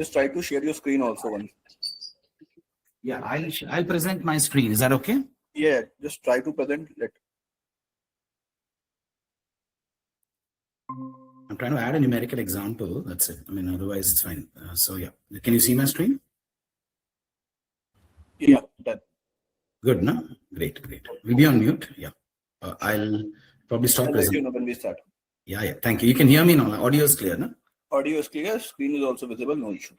Just try to share your screen also once. Yeah, I'll present my screen. Is that okay? Yeah, just try to present it. I'm trying to add a numerical example. That's it. I mean, otherwise it's fine. So yeah, can you see my screen? Yeah, done. Good, no? Great, great. We'll be on mute. Yeah. I'll probably stop I'll let presenting. you know when we start. Yeah. Thank you. You can hear me now. Audio is clear, no? Audio is clear. Screen is also visible. No issue.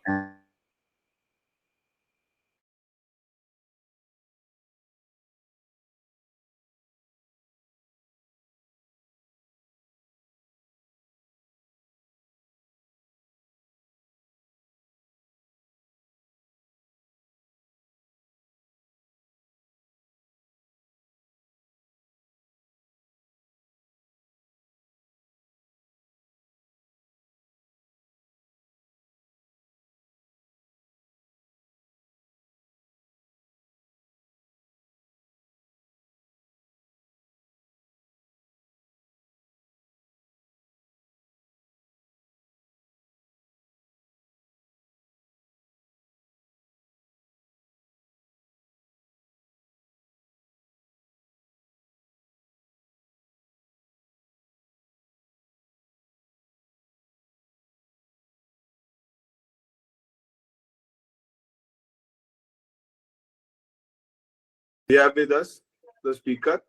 We have with us the speaker,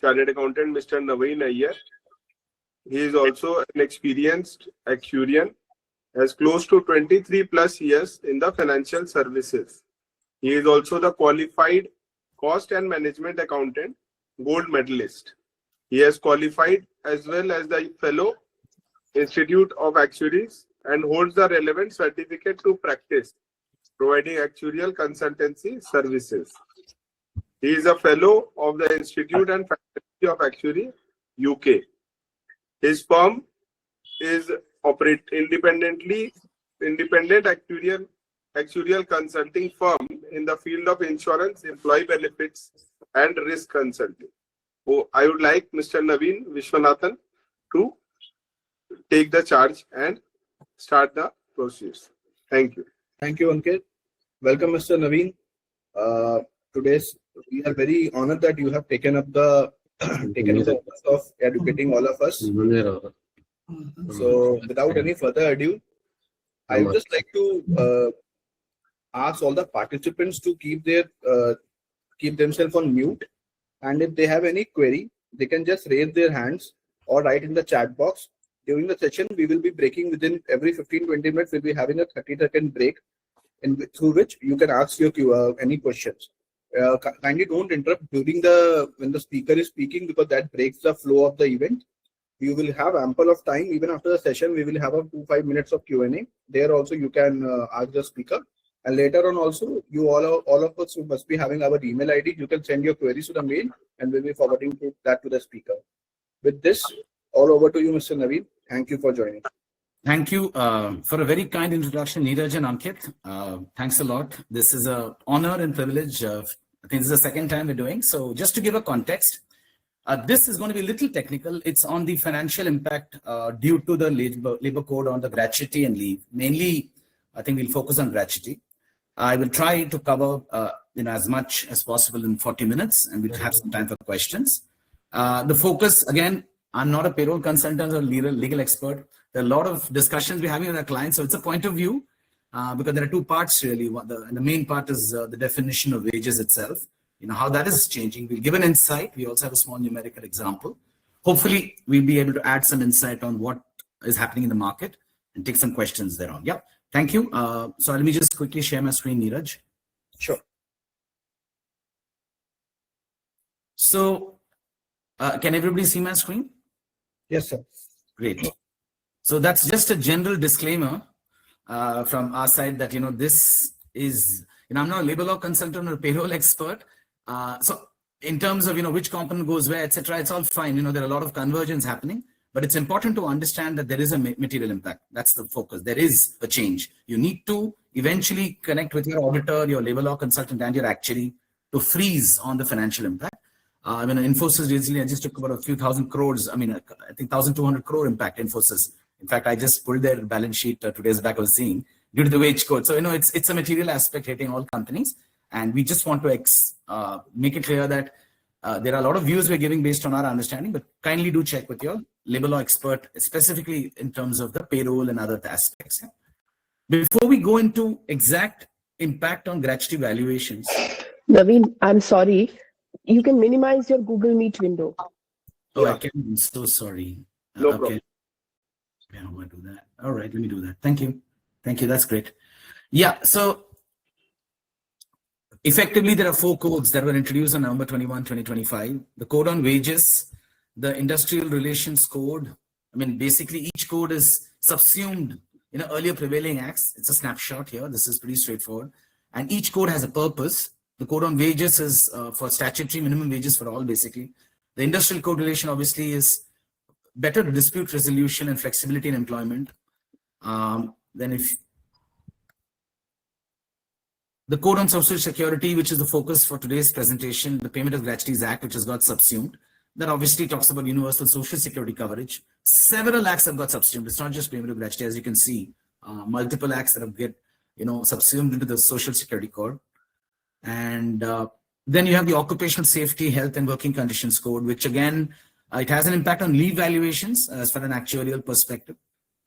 Chartered Accountant Mr. Naveen Iyer. He is also an experienced actuarian, has close to 23 plus years in the financial services. He is also the qualified cost and management accountant, gold medalist. He has qualified as well as the fellow Institute of Actuaries and holds the relevant certificate to practice, providing actuarial consultancy services. He is a fellow of the Institute and Faculty of Actuary, UK. His firm is independent actuarial consulting firm in the field of insurance, employee benefits, and risk consulting. So I would like Mr. Naveen Vishwanathan to take the charge and start the process. Thank you. Thank you, Ankit. Welcome, Mr. Naveen. We are very honored that you have taken up the task of educating all of us. So, without any further ado, I would just like to ask all the participants to keep themselves on mute, and if they have any query, they can just raise their hands or write in the chat box. During the session, we will be breaking within every 15-20 minutes. We'll be having a 30-second break, through which you can ask your any questions. Kindly don't interrupt when the speaker is speaking, because that breaks the flow of the event. You will have ample of time. Even after the session, we will have a 2-5 minutes of Q&A. There also you can ask the speaker, and later on also you all of us who must be having our email ID. You can send your queries to the mail, and we'll be forwarding that to the speaker. With this, all over to you, Mr. Naveen. Thank you for joining. Thank you for a very kind introduction, Neeraj and Ankit. Thanks a lot. This is an honor and privilege. I think this is the second time we're doing. So just to give a context, this is going to be a little technical. It's on the financial impact due to the labor code on the gratuity and leave. Mainly, I think we'll focus on gratuity. I will try to cover as much as possible in 40 minutes, and we'll have some time for questions. The focus, again, I'm not a payroll consultant or legal expert. There are a lot of discussions we're having with our clients. So it's a point of view because there are two parts really. The main part is the definition of wages itself, how that is changing. We'll give an insight. We also have a small numerical example. Hopefully, we'll be able to add some insight on what is happening in the market and take some questions thereon. Yeah, thank you. So let me just quickly share my screen, Neeraj. Sure. So can everybody see my screen? Yes, sir. Great. So that's just a general disclaimer from our side that, this is, I'm not a labor law consultant or a payroll expert. So in terms of, which component goes where, etc., it's all fine. There are a lot of convergence happening, but it's important to understand that there is a material impact. That's the focus. There is a change. You need to eventually connect with your auditor, your labor law consultant, and your actuary to freeze on the financial impact. Infosys recently, I just took about a few thousand crores. I think 1,200 crore impact Infosys. In fact, I just pulled their balance sheet 2 days back. I was seeing due to the wage code. So, it's a material aspect hitting all companies. And we just want to make it clear that there are a lot of views we're giving based on our understanding, but kindly do check with your labor law expert, specifically in terms of the payroll and other aspects. Before we go into exact impact on gratuity valuations. Naveen, I'm sorry. You can minimize your Google Meet window. Oh, I can. I'm so sorry. No okay. problem. Yeah, I'm going to do that. All right, let me do that. Thank you. Thank you. That's great. Yeah. So effectively, there are 4 codes that were introduced on November 21, 2025. The code on wages, the industrial relations code. I mean, basically, each code is subsumed in earlier prevailing acts. It's a snapshot here. This is pretty straightforward. And each code has a purpose. The code on wages is for statutory minimum wages for all, basically. The industrial code relation, obviously, is better dispute resolution and flexibility in employment. Then if the code on social security, which is the focus for today's presentation, the Payment of Gratuities Act, which has got subsumed, that obviously talks about universal social security coverage. Several acts have got subsumed. It's not just payment of gratuity, as you can see, multiple acts that have get subsumed into the social security code. And then you have the occupational safety, health and working conditions code, which again, it has an impact on leave valuations as far as an actuarial perspective.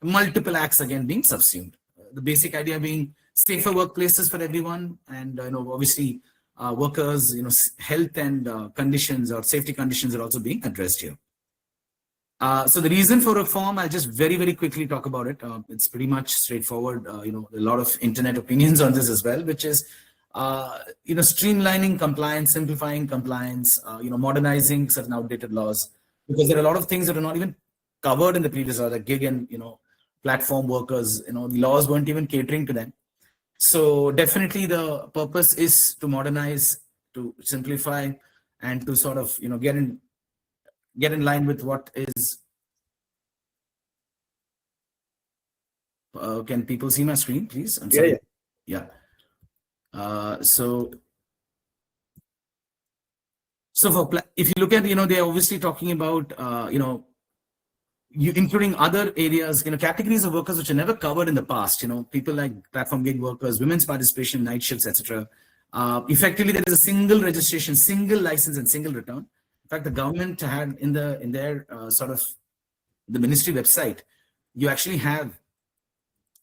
Multiple acts again being subsumed. The basic idea being safer workplaces for everyone, and obviously workers, health and conditions or safety conditions are also being addressed here. So the reason for reform, I'll just very, very quickly talk about it. It's pretty much straightforward. A lot of internet opinions on this as well, which is streamlining compliance, simplifying compliance, modernizing certain outdated laws, because there are a lot of things that are not even covered in the previous law, like gig and platform workers. The laws weren't even catering to them. So definitely the purpose is to modernize, to simplify, and to sort of get in line with what is. Can people see my screen, please? I'm sorry. Yeah. So if you look at they're obviously talking about including other areas, categories of workers which are never covered in the past, people like platform gig workers, women's participation, night shifts, etc. Effectively, there is a single registration, single license, and single return. In fact, the government had in their sort of the ministry website, you actually have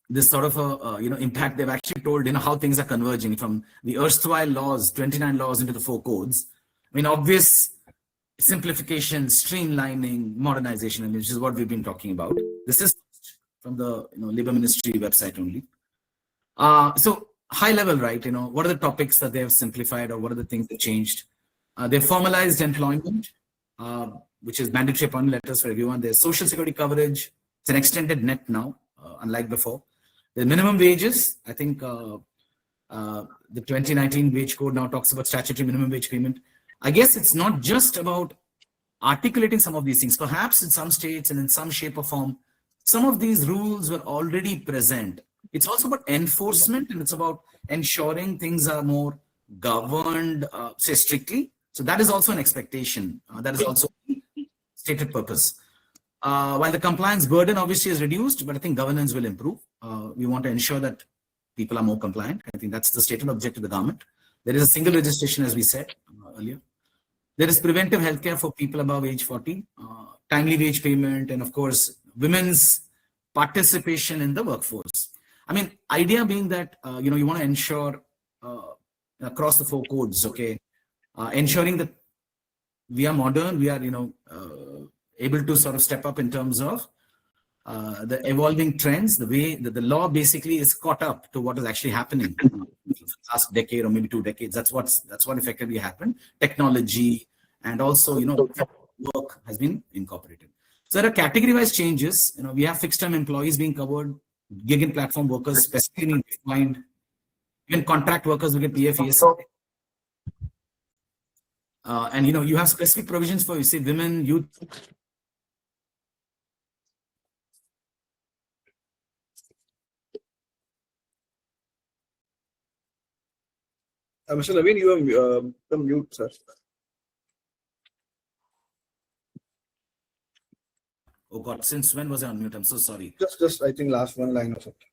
this sort of a impact. They've actually told how things are converging from the erstwhile laws, 29 laws, into the 4 codes. I mean, obvious simplification, streamlining, modernization, which is what we've been talking about. This is from the Labor Ministry website only. So high level, right? What are the topics that they have simplified, or what are the things that changed? They formalized employment, which is mandatory appointment letters for everyone. There's social security coverage. It's an extended net now, unlike before. The minimum wages. I think the 2019 wage code now talks about statutory minimum wage payment. I guess it's not just about articulating some of these things. Perhaps in some states and in some shape or form, some of these rules were already present. It's also about enforcement, and it's about ensuring things are more governed, say strictly. So that is also an expectation. That is also stated purpose. While the compliance burden obviously is reduced, but I think governance will improve. We want to ensure that people are more compliant. I think that's the stated objective of the government. There is a single registration, as we said earlier. There is preventive healthcare for people above age 40, timely wage payment, and of course, women's participation in the workforce. I mean, idea being that, you want to ensure across the 4 codes, okay, ensuring that we are modern, we are, able to sort of step up in terms of the evolving trends, the way that the law basically is caught up to what is actually happening last decade or maybe 2 decades. That's what effectively happened. Technology and also, work has been incorporated. So there are category-wise changes. We have fixed-term employees being covered, gig and platform workers specifically defined, even contract workers will get PF, and you have specific provisions for, you say, women, youth. Mr. Naveen, you are the mute, sir. Oh God, since when was I on mute? I'm so sorry. Just I think last one line or something.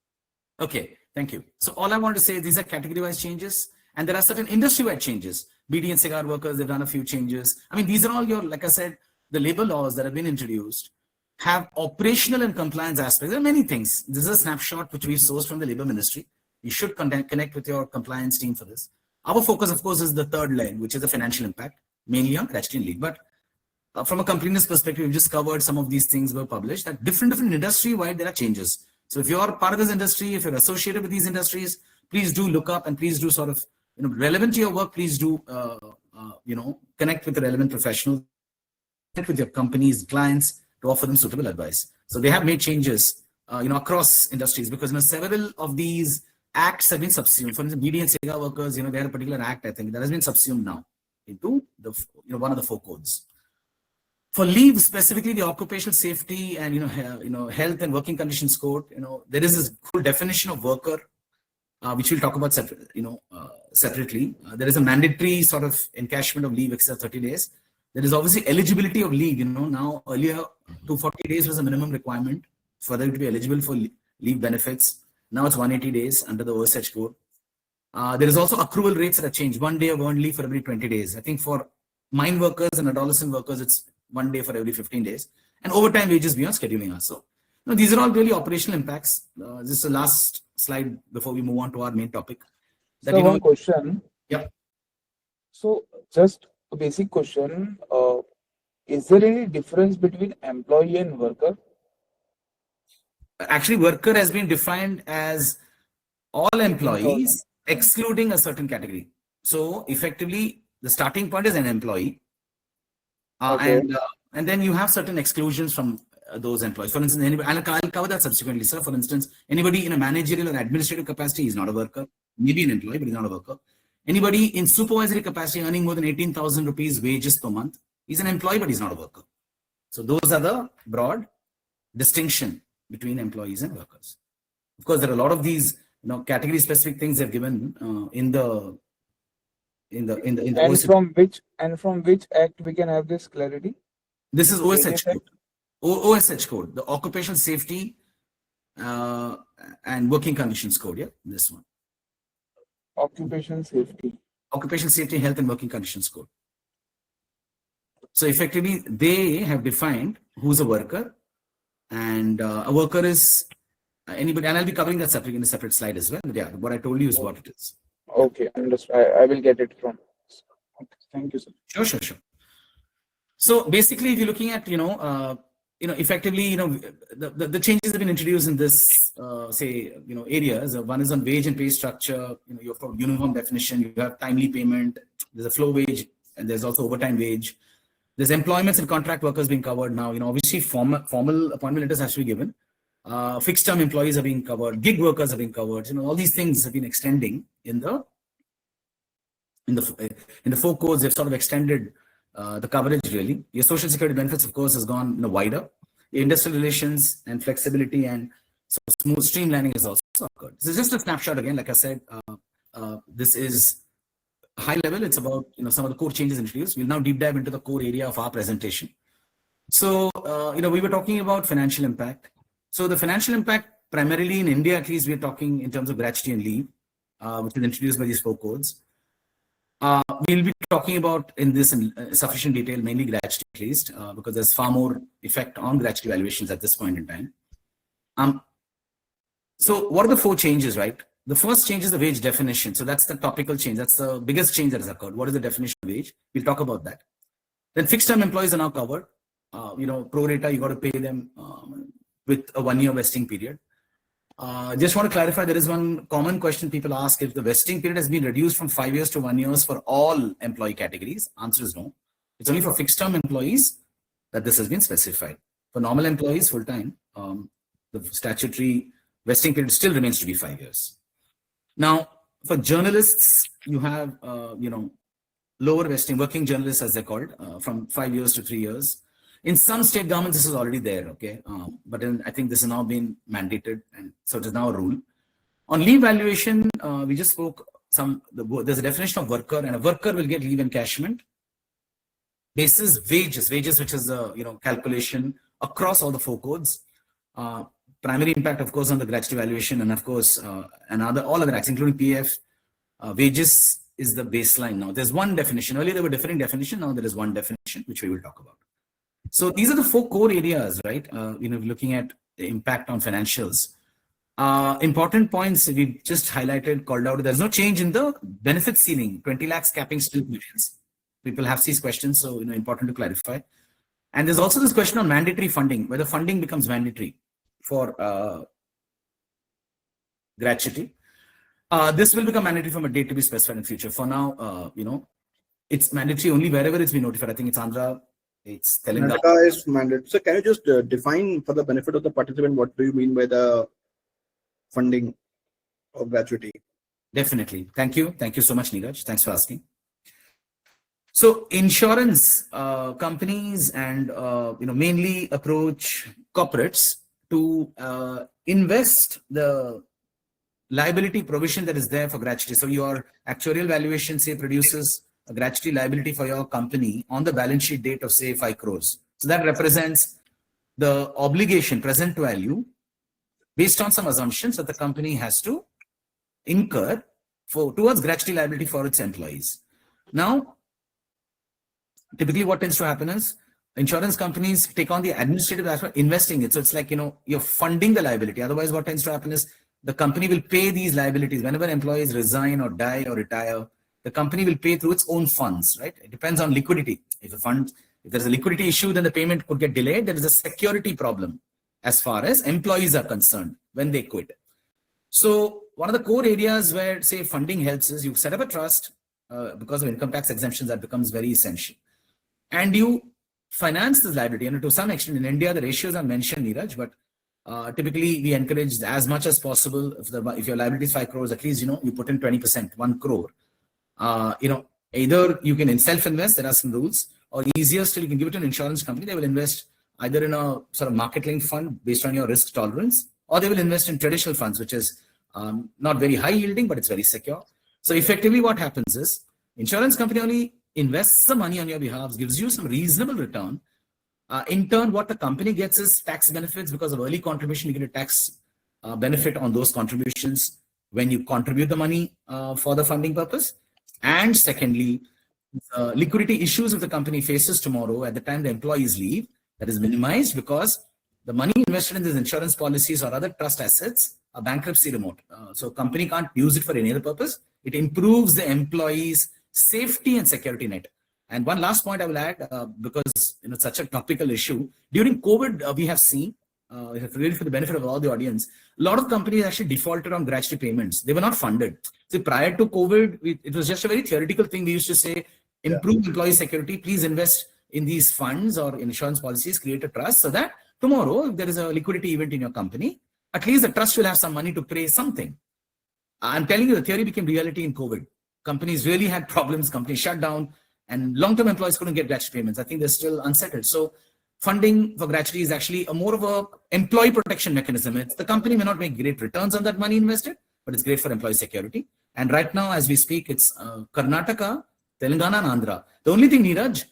Okay. Thank you. So all I want to say is these are category-wise changes, and there are certain industry-wide changes. BD and cigar workers, they've done a few changes. I mean, these are all your, like I said, the labor laws that have been introduced have operational and compliance aspects. There are many things. This is a snapshot which we sourced from the Labor Ministry. You should connect with your compliance team for this. Our focus, of course, is the third leg, which is the financial impact, mainly on gratuity and leave. But from a completeness perspective, we've just covered some of these things were published. That different industry-wide, there are changes. So if you are part of this industry, if you're associated with these industries, please do look up and please do sort of, relevant to your work, please do, connect with the relevant professionals, connect with your companies, clients to offer them suitable advice. So they have made changes, across industries because, several of these acts have been subsumed. For instance, BD and cigar workers, they had a particular act, I think, that has been subsumed now into the, one of the 4 codes. For leave, specifically the occupational safety and health and working conditions code, there is this full definition of worker, which we'll talk about separately. There is a mandatory sort of encashment of leave except 30 days. There is obviously eligibility of leave. Now earlier 240 days was a minimum requirement for them to be eligible for leave benefits. Now it's 180 days under the OSH code. There is also accrual rates that have changed. 1 day of earned leave for every 20 days. I think for mine workers and adolescent workers, it's 1 day for every 15 days, and overtime wages beyond scheduling hours. So, these are all really operational impacts. This is the last slide before we move on to our main topic. That, so one question. Yeah. So, just a basic question: is there any difference between employee and worker? Actually, worker has been defined as all employees, excluding a certain category. So, effectively, the starting point is an employee. Okay. And then you have certain exclusions from those employees. For instance, anybody, I'll cover that subsequently, sir. For instance, anybody in a managerial or administrative capacity is not a worker. Maybe an employee, but he's not a worker. Anybody in supervisory capacity earning more than 18,000 rupees wages per month, he's an employee, but he's not a worker. So those are the broad distinction between employees and workers. Of course, there are a lot of these category specific things they've given in the and from which act we can have this clarity? This is OSH code. OSH code, the Occupational Safety and Working Conditions Code. Yeah, this one. Occupational Safety. Occupational Safety, Health and Working Conditions Code. So effectively, they have defined who's a worker, and a worker is anybody. And I'll be covering that separately in a separate slide as well. But yeah, what I told you is what it is. Okay, understood. I will get it from. Okay, thank you, sir. Sure. So basically, if you're looking at effectively, the changes have been introduced in this areas. One is on wage and pay structure. You have uniform definition. You have timely payment. There's a flow wage, and there's also overtime wage. There's employments and contract workers being covered now. Obviously formal appointment letters have to be given. Fixed term employees are being covered. Gig workers are being covered. All these things have been extending in the 4 codes. They've sort of extended the coverage really. Your social security benefits, of course, has gone wider. Your industrial relations and flexibility and smooth streamlining is also occurred. This is just a snapshot again. Like I said, this is high level. It's about some of the core changes introduced. We'll now deep dive into the core area of our presentation. So we were talking about financial impact. So the financial impact, primarily in India, at least, we're talking in terms of gratuity and leave, which is introduced by these 4 codes. We'll be talking about in this in sufficient detail, mainly gratuity at least, because there's far more effect on gratuity valuations at this point in time. So what are the 4 changes, right? The first change is the wage definition. So that's the topical change. That's the biggest change that has occurred. What is the definition of wage? We'll talk about that. Then fixed term employees are now covered. Pro rata, you got to pay them with a 1-year vesting period. Just want to clarify, there is one common question people ask: if the vesting period has been reduced from 5 years to 1 year for all employee categories. Answer is no. It's only for fixed term employees that this has been specified. For normal employees full-time, the statutory vesting period still remains to be 5 years. Now, for journalists, you have lower vesting, working journalists as they're called, from 5 years to 3 years. In some state governments, this is already there, okay? But I think this has now been mandated, and so it is now a rule. On leave valuation, we just spoke there's a definition of worker, and a worker will get leave encashment basis wages, which is the calculation across all the 4 codes. primary impact, of course, on the gratuity valuation, and of course, all other acts, including PF, wages is the baseline now. There's one definition. Earlier there were differing definition. Now there is one definition, which we will talk about. So these are the 4 core areas, right? Looking at the impact on financials. Important points we just highlighted, called out. There's no change in the benefit ceiling. 20 lakhs capping still remains. People have these questions, so important to clarify. And there's also this question on mandatory funding, whether funding becomes mandatory for gratuity. This will become mandatory from a date to be specified in future. For now, it's mandatory only wherever it's been notified. I think it's Andhra, it's Telangana. Karnataka is mandatory. So can you just define for the benefit of the participant, what do you mean by the funding of gratuity? Definitely. Thank you. Thank you so much, Neeraj. Thanks for asking. So insurance companies and mainly approach corporates to invest the liability provision that is there for gratuity. So your actuarial valuation, say, produces a gratuity liability for your company on the balance sheet date of, say, 5 crores. So that represents the obligation, present value, based on some assumptions that the company has to incur towards gratuity liability for its employees. Now, typically what tends to happen is insurance companies take on the administrative aspect, investing it. So it's like, you're funding the liability. Otherwise, what tends to happen is the company will pay these liabilities. Whenever employees resign or die or retire, the company will pay through its own funds, right? It depends on liquidity. If there's a liquidity issue, then the payment could get delayed. There is a security problem as far as employees are concerned when they quit. So one of the core areas where, say, funding helps is you set up a trust because of income tax exemptions. That becomes very essential. And you finance this liability. And to some extent in India, the ratios are mentioned, Neeraj, but typically we encourage as much as possible. If your liability is 5 crores, at least, you put in 20%, 1 crore. Either you can self-invest, there are some rules, or easier still, you can give it to an insurance company. They will invest either in a sort of market-linked fund based on your risk tolerance, or they will invest in traditional funds, which is not very high yielding, but it's very secure. So effectively what happens is insurance company only invests the money on your behalf, gives you some reasonable return. In turn, what the company gets is tax benefits because of early contribution. You get a tax benefit on those contributions when you contribute the money for the funding purpose. And secondly, liquidity issues if the company faces tomorrow at the time the employees leave, that is minimized because the money invested in these insurance policies or other trust assets are bankruptcy remote. So company can't use it for any other purpose. It improves the employees' safety and security net. And one last point I will add, because it's such a topical issue. During COVID, we have seen, really for the benefit of all the audience, a lot of companies actually defaulted on gratuity payments. They were not funded. So prior to COVID, it was just a very theoretical thing. We used to say, improve employee security, please invest in these funds or insurance policies, create a trust so that tomorrow, if there is a liquidity event in your company, at least the trust will have some money to pay something. I'm telling you, the theory became reality in COVID. Companies really had problems, companies shut down, and long-term employees couldn't get gratuity payments. I think they're still unsettled. So funding for gratuity is actually more of a employee protection mechanism. The company may not make great returns on that money invested, but it's great for employee security. And right now, as we speak, it's Karnataka, Telangana, and Andhra. The only thing, Neeraj,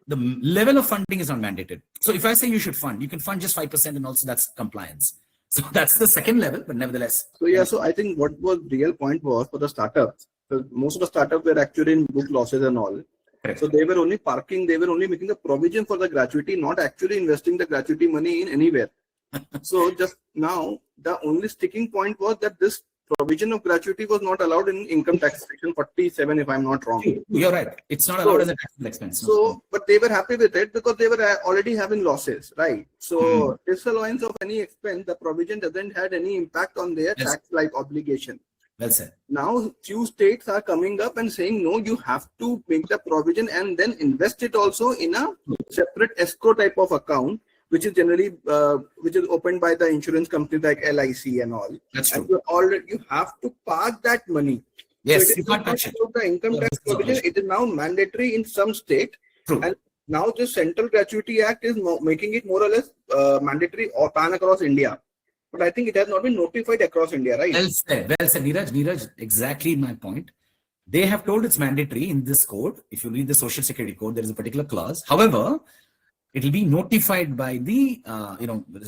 the level of funding is not mandated. So if I say you should fund, you can fund just 5% and also that's compliance. So that's the second level, but nevertheless. So yeah, so I think what was the real point was for the startups. So most of the startups were actually in book losses and all. Correct. So they were only making a provision for the gratuity, not actually investing the gratuity money in anywhere. So just now, the only sticking point was that this provision of gratuity was not allowed in income tax section 47, if I'm not wrong. You're right. It's not allowed as a taxable expense. So, but they were happy with it because they were already having losses, right? So disallowance of any expense, the provision doesn't have any impact on their tax-like obligation. Well said. Now, few states are coming up and saying, no, you have to make the provision and then invest it also in a separate escrow type of account, which is generally which is opened by the insurance companies like LIC and all. That's true. And you have to park that money. Yes, so you can't touch it. The income tax provision, it is now mandatory in some state. True. And now the Central Gratuity Act is making it more or less mandatory or pan across India. But I think it has not been notified across India, right? Well said, Neeraj, exactly my point. They have told it's mandatory in this code. If you read the Social Security Code, there is a particular clause. However, It'll be notified by the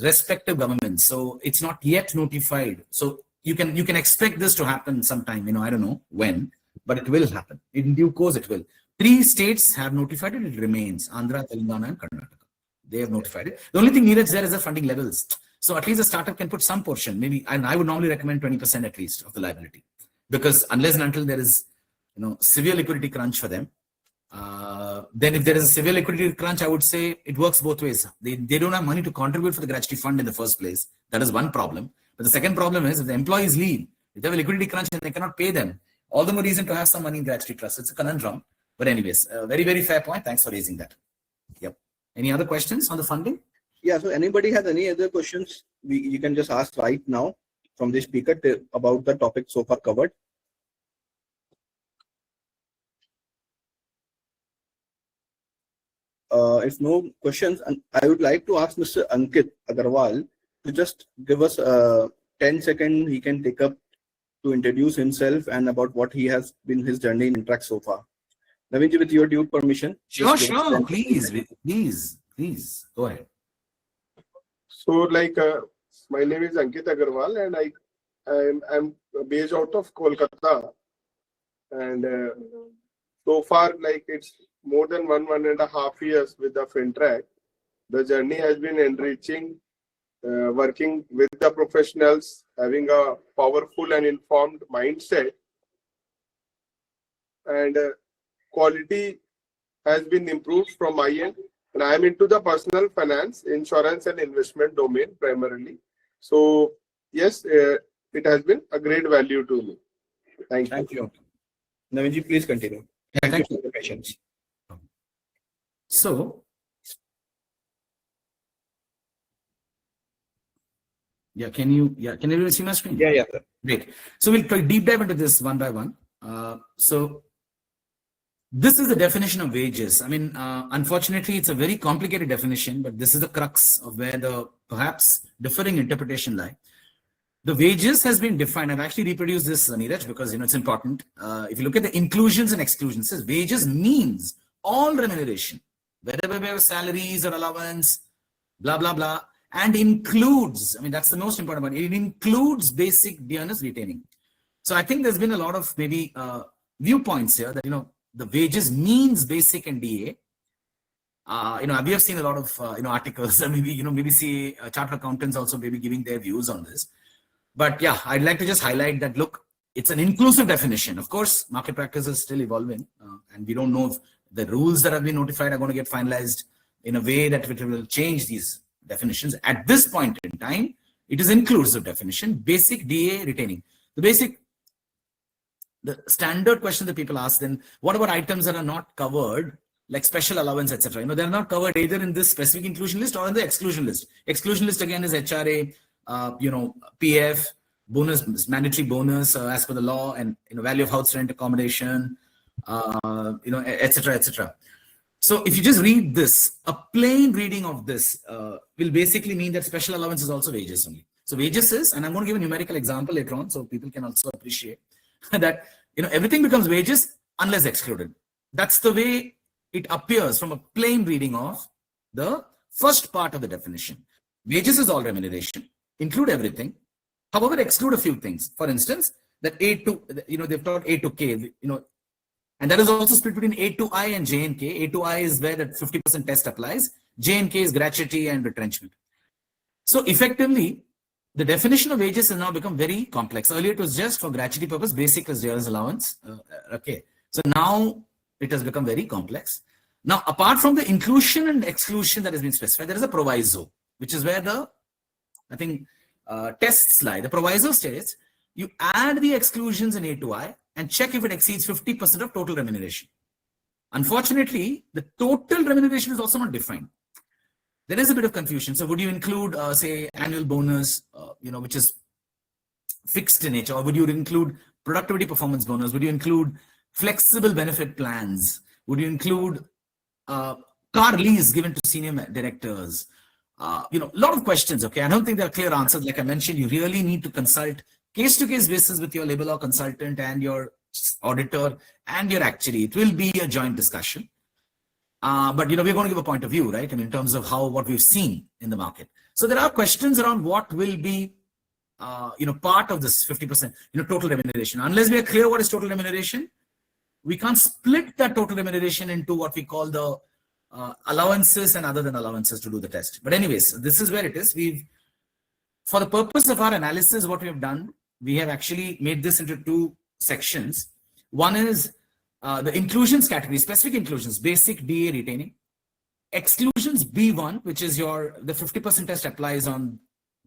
respective governments. So it's not yet notified. So you can expect this to happen sometime. I don't know when, but it will happen in due course. It will. 3 states have notified it. It remains Andhra, Telangana, and Karnataka. They have notified it. The only thing needed there is the funding levels. So at least the startup can put some portion, maybe, and I would normally recommend 20% at least of the liability, because unless and until there is, severe liquidity crunch for them, then if there is a severe liquidity crunch, I would say it works both ways. They don't have money to contribute for the gratuity fund in the first place. That is one problem. But the second problem is if the employees leave, if they have a liquidity crunch and they cannot pay them, all the more reason to have some money in gratuity trust. It's a conundrum. But anyways, very, very fair point. Thanks for raising that. Yep. Any other questions on the funding? Yeah, so anybody has any other questions, you can just ask right now from the speaker about the topic so far covered. If no questions, I would like to ask Mr. Ankit Agarwal to just give us 10 seconds he can take up to introduce himself and about what he has been his journey in Interact so far. Navinji, with your due permission. Sure. Please, go ahead. So, my name is Ankit Agarwal, and I'm based out of Kolkata. And so far, it's more than 1.5 years with the FinTrack. The journey has been enriching, working with the professionals, having a powerful and informed mindset, and quality has been improved from my end. And I am into the personal finance, insurance, and investment domain primarily. So yes, it has been a great value to me. Thank you. Navinji, please continue. Thank you for the patience. So, can you see my screen? Yeah. Great. So we'll try deep dive into this one by one. So this is the definition of wages. I mean, unfortunately, it's a very complicated definition, but this is the crux of where the perhaps differing interpretation lie. The wages has been defined. I've actually reproduced this, Neeraj, because it's important. If you look at the inclusions and exclusions, it says wages means all remuneration, whether we have salaries or allowance, blah, blah, blah, and includes, that's the most important one. It includes basic dearness retaining. So I think there's been a lot of maybe viewpoints here that, the wages means basic and DA. We have seen a lot of, articles and maybe see chartered accountants also maybe giving their views on this. But yeah, I'd like to just highlight that, look, it's an inclusive definition. Of course, market practice is still evolving, and we don't know if the rules that have been notified are going to get finalized in a way that it will change these definitions. At this point in time, it is inclusive definition, basic DA retaining. The standard question that people ask, then what about items that are not covered, like special allowance, etc.? They're not covered either in this specific inclusion list or in the exclusion list. Exclusion list again is HRA, PF, bonus, mandatory bonus as per the law, and value of house rent, accommodation, etc., etc. So if you just read this, a plain reading of this will basically mean that special allowance is also wages only. So wages is, and I'm going to give a numerical example later on, so people can also appreciate that everything becomes wages unless excluded. That's the way it appears from a plain reading of the first part of the definition. Wages is all remuneration, include everything. However, exclude a few things. For instance, that A to, they've taught A to K, and that is also split between A to I and J and K. A to I is where that 50% test applies. J and K is gratuity and retrenchment. So effectively, the definition of wages has now become very complex. Earlier, it was just for gratuity purpose, basic as dearness allowance. Okay. So now it has become very complex. Now, apart from the inclusion and exclusion that has been specified, there is a proviso, which is where the, tests lie. The proviso states you add the exclusions in A to I and check if it exceeds 50% of total remuneration. Unfortunately, the total remuneration is also not defined. There is a bit of confusion. So would you include, say, annual bonus, which is fixed in nature, or would you include productivity performance bonus? Would you include flexible benefit plans? Would you include car lease given to senior directors? A lot of questions. Okay, I don't think there are clear answers. Like I mentioned, you really need to consult case-to-case basis with your labor law consultant and your auditor and your actuary. It will be a joint discussion. But we're going to give a point of view, right? I mean, in terms of what we've seen in the market. So there are questions around what will be, part of this 50%, total remuneration. Unless we are clear what is total remuneration, we can't split that total remuneration into what we call the allowances and other than allowances to do the test. But anyways, this is where it is. For the purpose of our analysis, what we have done, we have actually made this into two sections. One is the inclusions category, specific inclusions, basic, DA, retaining. Exclusions B1, which is the 50% test applies on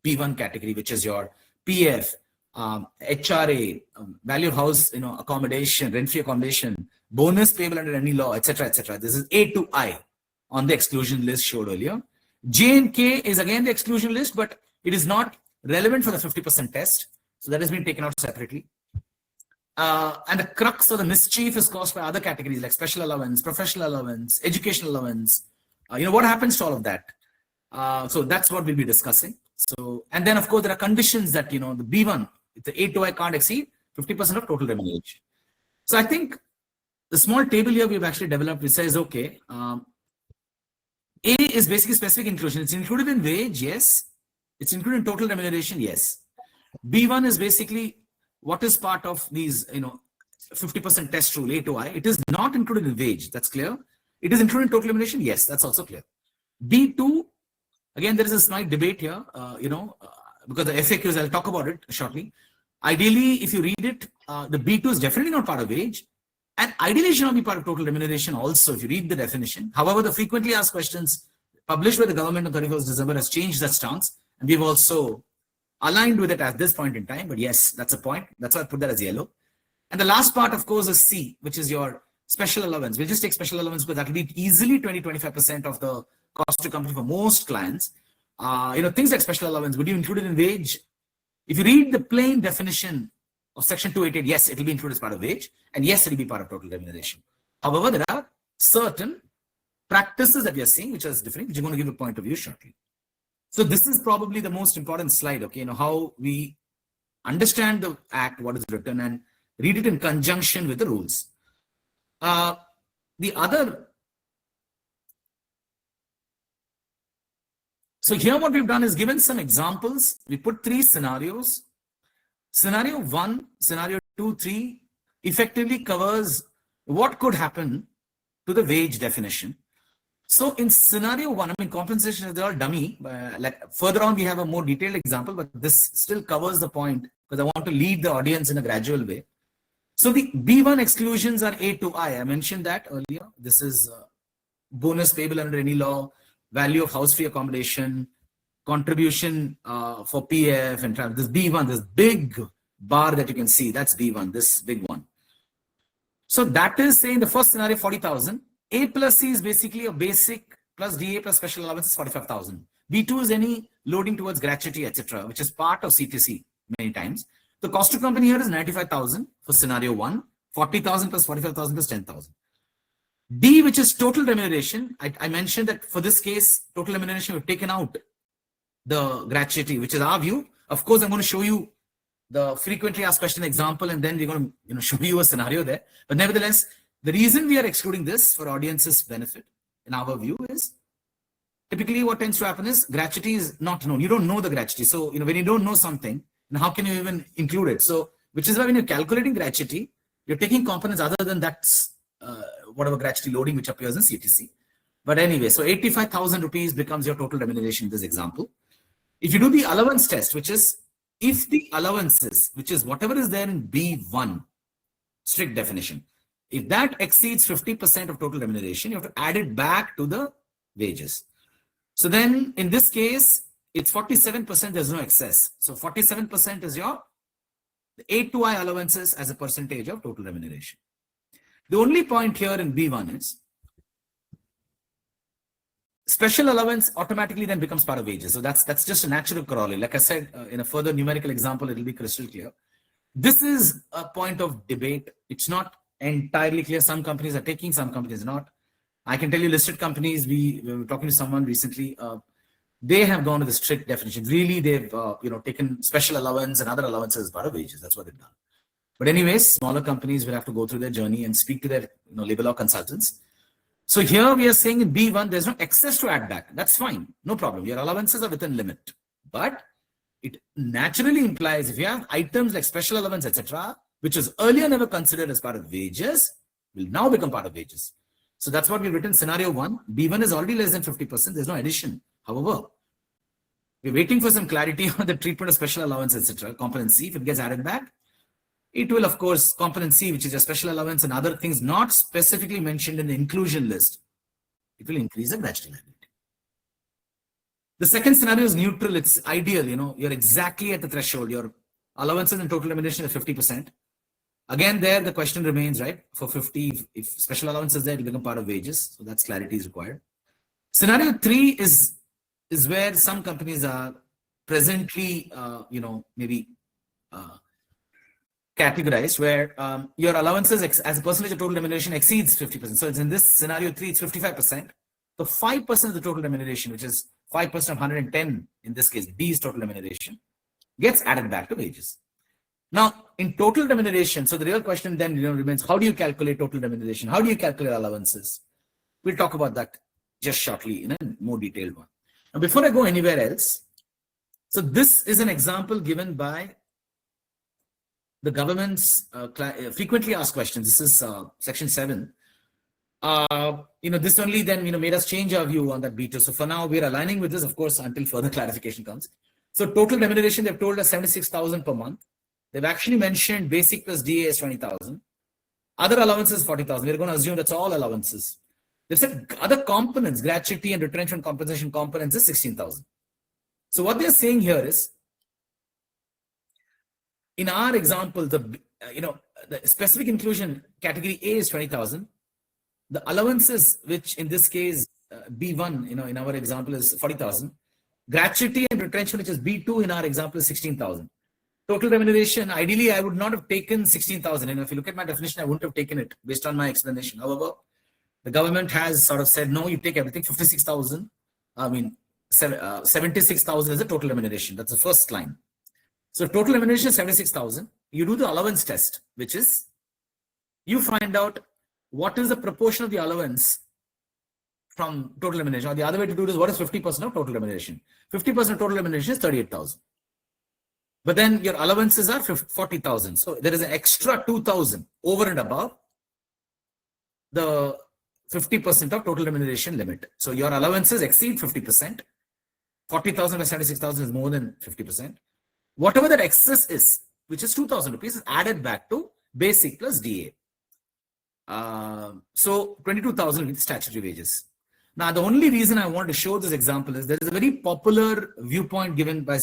B1 category, which is your PF, HRA, value of house, accommodation, rent-free accommodation, bonus payable under any law, etc., etc. This is A to I on the exclusion list showed earlier. J and K is again the exclusion list, but it is not relevant for the 50% test. So that has been taken out separately. And the crux or the mischief is caused by other categories like special allowance, professional allowance, educational allowance. What happens to all of that? So that's what we'll be discussing. So, and then of course there are conditions that, the B1, the A to I can't exceed 50% of total remuneration. So I think the small table here we've actually developed, which says, okay, A is basically specific inclusion. It's included in wage, yes. It's included in total remuneration, yes. B1 is basically what is part of these, 50% test rule, A to I. It is not included in wage, that's clear. It is included in total remuneration, yes, that's also clear. B2, again, there is a slight debate here, because the FAQs, I'll talk about it shortly. Ideally, if you read it, the B2 is definitely not part of wage. And ideally, it should not be part of total remuneration also, if you read the definition. However, the frequently asked questions published by the government on 31st December has changed that stance. And we've also aligned with it at this point in time. But yes, that's a point. That's why I put that as yellow. And the last part, of course, is C, which is your special allowance. We'll just take special allowance because that will be easily 20-25% of the cost to company for most clients. Things like special allowance, would you include it in wage? If you read the plain definition of section 288, yes, it will be included as part of wage. And yes, it will be part of total remuneration. However, there are certain practices that we are seeing, which is different, which I'm going to give a point of view shortly. So this is probably the most important slide, okay? How we understand the act, what is written, and read it in conjunction with the rules. So here what we've done is given some examples. We put 3 scenarios. Scenario 1, scenario 2, 3 effectively covers what could happen to the wage definition. So in scenario 1, compensation is all dummy. Further on, we have a more detailed example, but this still covers the point because I want to lead the audience in a gradual way. So the B1 exclusions are A to I. I mentioned that earlier. This is bonus payable under any law, value of house free accommodation, contribution for PF and travel. This B1, this big bar that you can see, that's B1, this big one. So that is saying the first scenario, 40,000. A plus C is basically a basic plus DA plus special allowance is 45,000. B2 is any loading towards gratuity, etc., which is part of CTC many times. The cost to company here is 95,000 for scenario 1, 40,000 plus 45,000 plus 10,000. D, which is total remuneration. I mentioned that for this case, total remuneration, we've taken out the gratuity, which is our view. Of course, I'm going to show you the frequently asked question example, and then we're going to show you a scenario there. But nevertheless, the reason we are excluding this for audience's benefit, in our view, is typically what tends to happen is gratuity is not known. You don't know the gratuity. So, when you don't know something, how can you even include it? So, which is why when you're calculating gratuity, you're taking components other than that, whatever gratuity loading which appears in CTC. But anyway, so 85,000 rupees becomes your total remuneration in this example. If you do the allowance test, which is if the allowances, which is whatever is there in B1, strict definition, if that exceeds 50% of total remuneration, you have to add it back to the wages. So then in this case, it's 47%, there's no excess. So 47% is your A to I allowances as a percentage of total remuneration. The only point here in B1 is special allowance automatically then becomes part of wages. So that's just a natural corollary. Like I said, in a further numerical example, it will be crystal clear. This is a point of debate. It's not entirely clear. Some companies are taking, some companies not. I can tell you listed companies, we were talking to someone recently, they have gone to the strict definition. Really, they've taken special allowance and other allowances as part of wages. That's what they've done. But anyways, smaller companies will have to go through their journey and speak to their labor law consultants. So here we are saying in B1, there's no excess to add back. That's fine. No problem. Your allowances are within limit. But it naturally implies if you have items like special allowance, etc., which was earlier never considered as part of wages, will now become part of wages. So that's what we've written scenario 1. B1 is already less than 50%. There's no addition. However, we're waiting for some clarity on the treatment of special allowance, etc. Component C, if it gets added back, it will, of course, component C, which is a special allowance and other things not specifically mentioned in the inclusion list, it will increase the gratuity liability. The second scenario is neutral. It's ideal. You're exactly at the threshold. Your allowances and total elimination is 50%. Again, there the question remains, right? For 50, if special allowance is there, it will become part of wages. So that's clarity is required. Scenario 3 is where some companies are presently, maybe categorized, where your allowances as a percentage of total remuneration exceeds 50%. So it's in this scenario 3, it's 55%. So 5% of the total remuneration, which is 5% of 110, in this case, B is total remuneration, gets added back to wages. Now, in total remuneration, so the real question then remains, how do you calculate total remuneration? How do you calculate allowances? We'll talk about that just shortly in a more detailed one. Now, before I go anywhere else, so this is an example given by the government's frequently asked questions. This is section 7. This only then made us change our view on that B2. So for now, we're aligning with this, of course, until further clarification comes. So total remuneration, they've told us 76,000 per month. They've actually mentioned basic plus DA is 20,000. Other allowances 40,000. We're going to assume that's all allowances. They said other components, gratuity and retrenchment compensation components is 16,000. So what they're saying here is, in our example, the specific inclusion category A is 20,000. The allowances, which in this case B1, in our example is 40,000. Gratuity and retrenchment, which is B2 in our example is 16,000. Total remuneration, ideally, I would not have taken 16,000. If you look at my definition, I wouldn't have taken it based on my explanation. However, the government has sort of said, no, you take everything, 56,000. 76,000 is the total remuneration. That's the first line. So total remuneration is 76,000. You do the allowance test, which is you find out what is the proportion of the allowance from total remuneration. Or the other way to do it is what is 50% of total remuneration. 50% of total remuneration is 38,000. But then your allowances are 40,000. So there is an extra 2,000 over and above the 50% of total remuneration limit. So your allowances exceed 50%. 40,000 or 76,000 is more than 50%. Whatever that excess is, which is 2,000 rupees, is added back to basic plus DA. So 22,000 with statutory wages. Now, the only reason I want to show this example is there is a very popular viewpoint given by,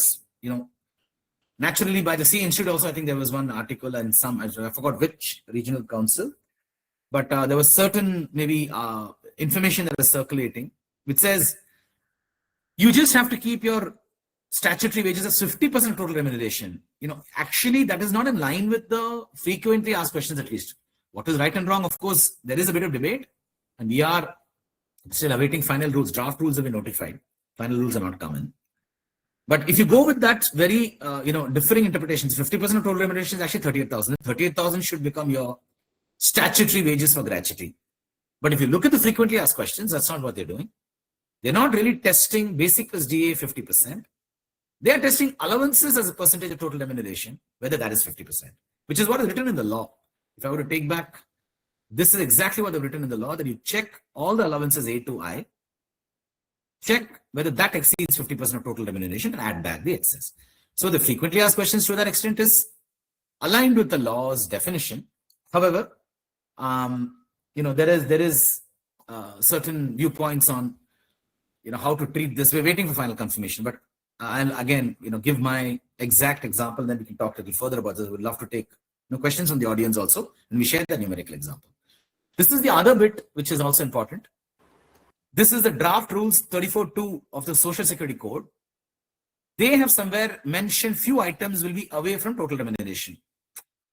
naturally by the C Institute also. I think there was one article and I forgot which regional council, but there was certain maybe information that was circulating, which says you just have to keep your statutory wages as 50% of total remuneration. Actually, that is not in line with the frequently asked questions, at least. What is right and wrong? Of course, there is a bit of debate, and we are still awaiting final rules. Draft rules have been notified. Final rules are not coming. But if you go with that very, differing interpretations, 50% of total remuneration is actually 38,000. 38,000 should become your statutory wages for gratuity. But if you look at the frequently asked questions, that's not what they're doing. They're not really testing basic plus DA 50%. They are testing allowances as a percentage of total remuneration, whether that is 50%, which is what is written in the law. If I were to take back, this is exactly what they've written in the law, that you check all the allowances A to I, check whether that exceeds 50% of total remuneration and add back the excess. So the frequently asked questions to that extent is aligned with the law's definition. However, there is certain viewpoints on, how to treat this. We're waiting for final confirmation, but I'll again, give my exact example, then we can talk a little further about this. We'd love to take questions from the audience also, and we share the numerical example. This is the other bit, which is also important. This is the draft rules 34.2 of the Social Security Code. They have somewhere mentioned few items will be away from total remuneration,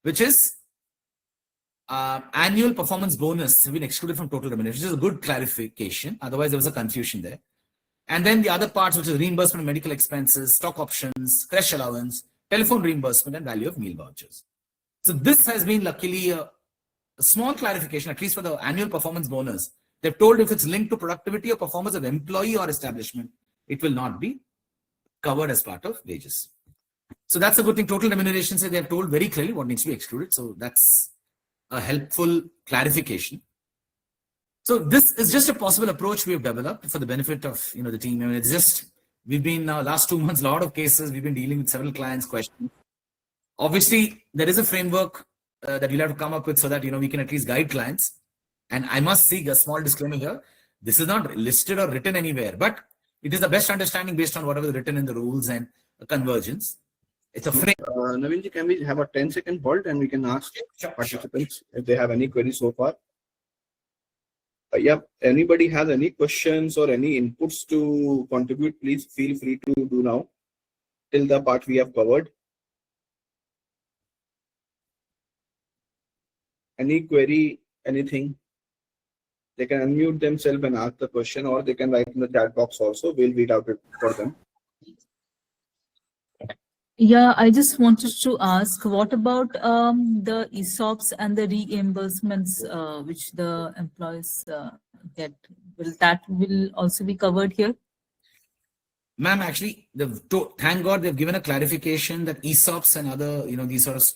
which is annual performance bonus have been excluded from total remuneration, which is a good clarification. Otherwise, there was a confusion there. And then the other parts, which is reimbursement of medical expenses, stock options, creche allowance, telephone reimbursement, and value of meal vouchers. So this has been luckily a small clarification, at least for the annual performance bonus, They've told if it's linked to productivity or performance of employee or establishment, it will not be covered as part of wages. So that's a good thing. Total remuneration, say they have told very clearly what needs to be excluded. So that's a helpful clarification. So this is just a possible approach we have developed for the benefit of the team. I mean, it's just we've been last 2 months, a lot of cases we've been dealing with several clients' questions. Obviously, there is a framework that you'll have to come up with so that we can at least guide clients. And I must seek a small disclaimer here: this is not listed or written anywhere, but it is the best understanding based on whatever is written in the rules and convergence. It's a frame. Navinji, can we have a 10-second hold and we can ask participants if they have any queries so far? Yeah, anybody has any questions or any inputs to contribute, please feel free to do now till the part we have covered. Any query, anything? They can unmute themselves and ask the question, or they can write in the chat box also. We'll read out it for them. Yeah, I just wanted to ask, what about the ESOPs and the reimbursements which the employees get? Will also be covered here? Ma'am, actually, thank God they've given a clarification that ESOPs and other, these sort of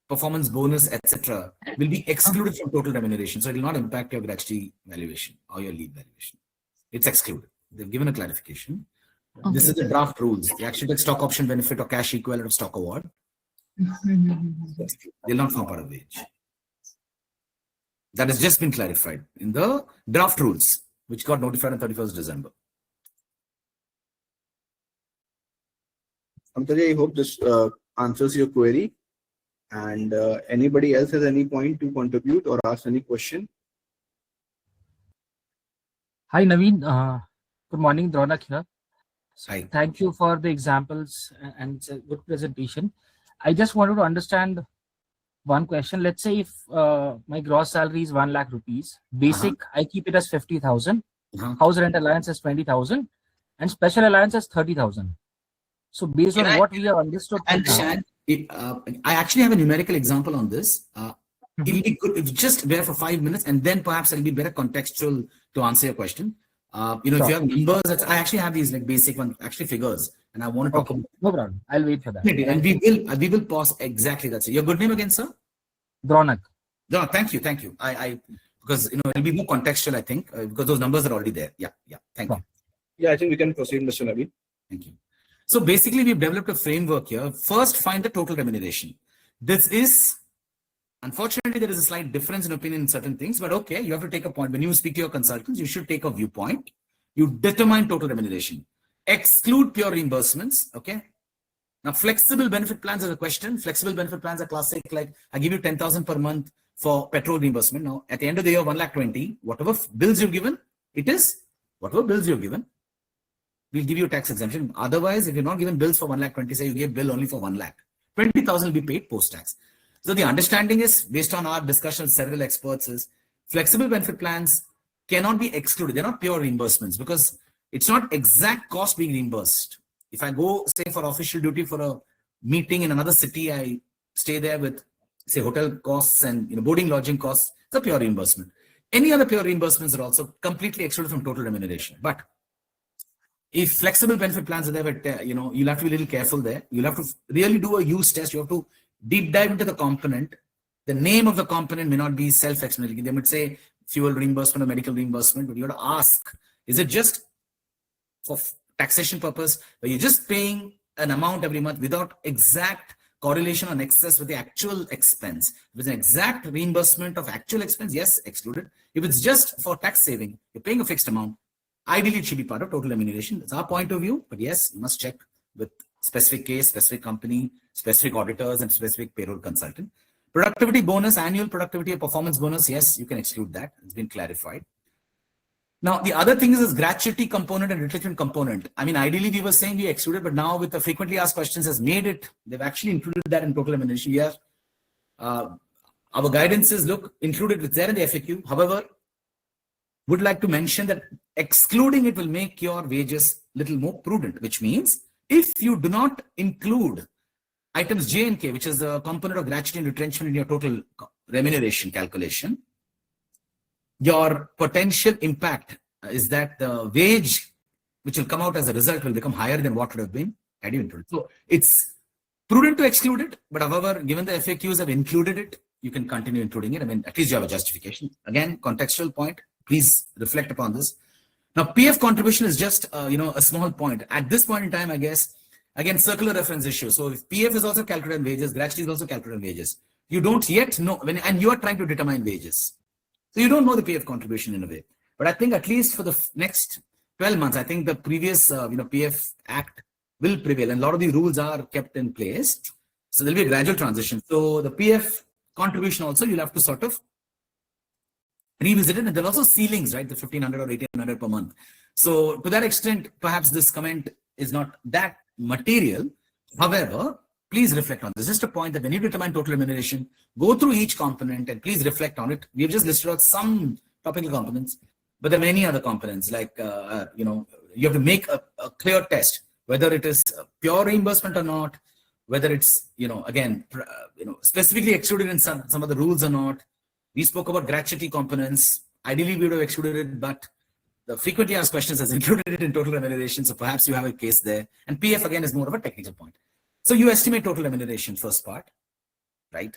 performance bonus, etc., will be excluded from total remuneration. So it will not impact your gratuity valuation or your leave valuation. It's excluded. They've given a clarification. Okay. This is the draft rules. The actual stock option benefit or cash equivalent of stock award. They'll not form part of wage. That has just been clarified in the draft rules, which got notified on 31st December. Amtaja, I hope this answers your query. And anybody else has any point to contribute or ask any question? Hi, Naveen. Good morning, Dronak here. So Hi. Thank you for the examples and it's a good presentation. I just wanted to understand one question. Let's say if my gross salary is 1 lakh rupees, basic, I keep it as 50,000, house rent allowance is 20,000, and special allowance is 30,000. So based on what we have understood, I actually have a numerical example on this. It'll be good if just bear for 5 minutes, and then perhaps it'll be better contextual to answer your question. If you have numbers, I actually have these like basic one, actually figures, and I want to talk about. No problem. I'll wait for that. And we will pause exactly that. So your good name again, sir? Dronak. No, thank you. Because it'll be more contextual, I think, because those numbers are already there. Yeah. Thank you. Yeah, I think we can proceed, Mr. Navi. Thank you. So basically, we've developed a framework here. First, find the total remuneration. This is, unfortunately, there is a slight difference in opinion in certain things, but okay, you have to take a point. When you speak to your consultants, you should take a viewpoint. You determine total remuneration. Exclude pure reimbursements, okay? Now, flexible benefit plans is a question. Flexible benefit plans are classic, like I give you 10,000 per month for petrol reimbursement. Now, at the end of the year, 1,20,000, whatever bills you've given, it is whatever bills you've given. We'll give you a tax exemption. Otherwise, if you're not given bills for 1,20,000, say you gave bill only for 1 lakh, 20,000 will be paid post-tax. So the understanding is, based on our discussion with several experts, is flexible benefit plans cannot be excluded. They're not pure reimbursements because it's not exact cost being reimbursed. If I go, say, for official duty for a meeting in another city, I stay there with, say, hotel costs and boarding, lodging costs. It's a pure reimbursement. Any other pure reimbursements are also completely excluded from total remuneration. But if flexible benefit plans are there, but you'll have to be a little careful there. You'll have to really do a use test. You have to deep dive into the component. The name of the component may not be self-explanatory. They might say fuel reimbursement or medical reimbursement, but you have to ask, is it just for taxation purpose, where you're just paying an amount every month without exact correlation or nexus with the actual expense? If it's an exact reimbursement of actual expense, yes, excluded. If it's just for tax saving, you're paying a fixed amount, ideally it should be part of total remuneration. That's our point of view, but yes, you must check with specific case, specific company, specific auditors, and specific payroll consultant. Productivity bonus, annual productivity or performance bonus, yes, you can exclude that. It's been clarified. Now, the other thing is this gratuity component and retrenchment component. I mean, ideally, we were saying we excluded, but now with the frequently asked questions has made it, they've actually included that in total remuneration. Yes, our guidance is, look, included, it's there in the FAQ. However, would like to mention that excluding it will make your wages a little more prudent, which means if you do not include items J and K, which is the component of gratuity and retrenchment in your total remuneration calculation, your potential impact is that the wage which will come out as a result will become higher than what would have been had you included. So it's prudent to exclude it, but however, given the FAQs have included it, you can continue including it. I mean, at least you have a justification. Again, contextual point, please reflect upon this. Now, PF contribution is just, a small point. At this point in time, I guess, again, circular reference issue. So if PF is also calculated in wages, gratuity is also calculated in wages. You don't yet know, and you are trying to determine wages. So you don't know the PF contribution in a way. But I think at least for the next 12 months, I think the previous, PF Act will prevail. And a lot of the rules are kept in place. So there'll be a gradual transition. So the PF contribution also, you'll have to sort of revisit it. And there are also ceilings, right? The 1,500 or 1,800 per month. So to that extent, perhaps this comment is not that material. However, please reflect on this. Just a point that when you determine total remuneration, go through each component and please reflect on it. We've just listed out some topical components, but there are many other components like, you have to make a clear test, whether it is pure reimbursement or not, whether it's, specifically excluded in some of the rules or not. We spoke about gratuity components. Ideally, we would have excluded it, but the frequently asked questions has included it in total remuneration. So perhaps you have a case there. And PF again is more of a technical point. So you estimate total remuneration, first part, right?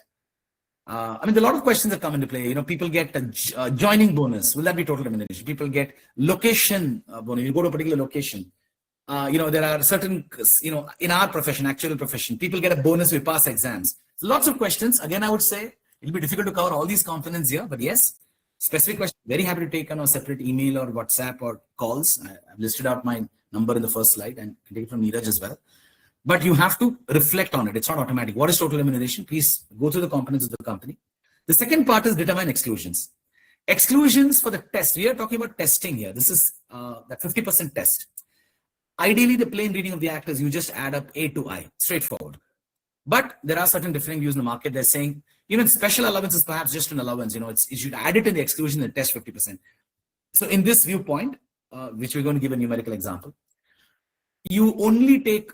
There are a lot of questions that come into play. People get a joining bonus. Will that be total remuneration? People get location bonus. You go to a particular location. There are certain, in our profession, actual profession, people get a bonus if we pass exams. So lots of questions. Again, I would say it'll be difficult to cover all these components here, but yes, specific questions, very happy to take on a separate email or WhatsApp or calls. I've listed out my number in the first slide and can take it from Neeraj as well. But you have to reflect on it. It's not automatic. What is total remuneration? Please go through the components of the company. The second part is determine exclusions. Exclusions for the test. We are talking about testing here. This is that 50% test. Ideally, the plain reading of the act is you just add up A to I, straightforward. But there are certain differing views in the market. They're saying even special allowance is perhaps just an allowance. You should add it in the exclusion and test 50%. So in this viewpoint, which we're going to give a numerical example, you only take,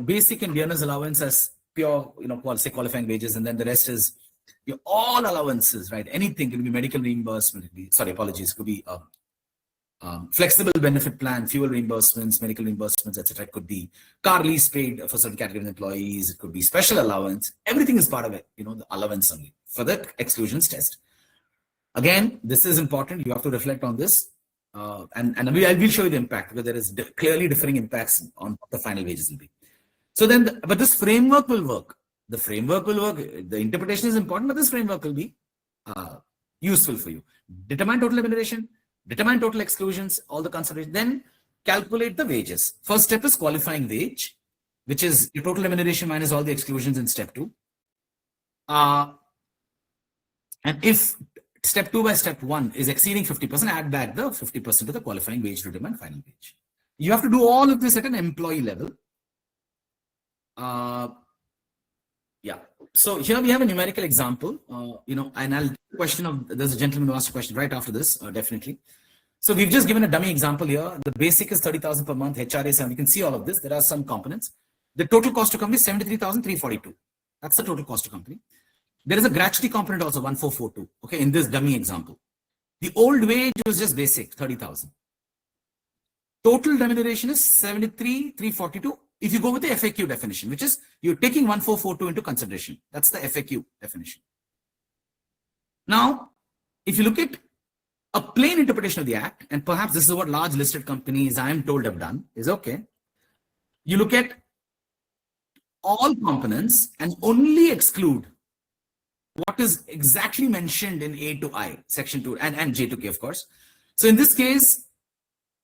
basic and learner's allowance as pure, say qualifying wages, and then the rest is your all allowances, right? Anything could be medical reimbursement. It could be flexible benefit plan, fuel reimbursements, medical reimbursements, etc. It could be car lease paid for certain category of employees. It could be special allowance. Everything is part of it, the allowance only for the exclusions test. Again, this is important. You have to reflect on this. And I will show you the impact, because there is clearly differing impacts on what the final wages will be. So then, but this framework will work. The framework will work. The interpretation is important, but this framework will be useful for you. Determine total remuneration, determine total exclusions, all the considerations, then calculate the wages. First step is qualifying wage, which is your total remuneration minus all the exclusions in step 2. And if step 2 by step 1 is exceeding 50%, add back the 50% to the qualifying wage to determine final wage. You have to do all of this at an employee level. So here we have a numerical example, and I'll question of, there's a gentleman who asked a question right after this, definitely. So we've just given a dummy example here. The basic is 30,000 per month, HRA 7. You can see all of this. There are some components. The total cost to company is 73,342. That's the total cost to company. There is a gratuity component also, 1442. Okay, in this dummy example. The old wage was just basic, 30,000. Total remuneration is 73,342. If you go with the FAQ definition, which is you're taking 1442 into consideration. That's the FAQ definition. Now, if you look at a plain interpretation of the act, and perhaps this is what large listed companies, I am told, have done, is okay. You look at all components and only exclude what is exactly mentioned in A to I, section 2, and J to K, of course. So in this case,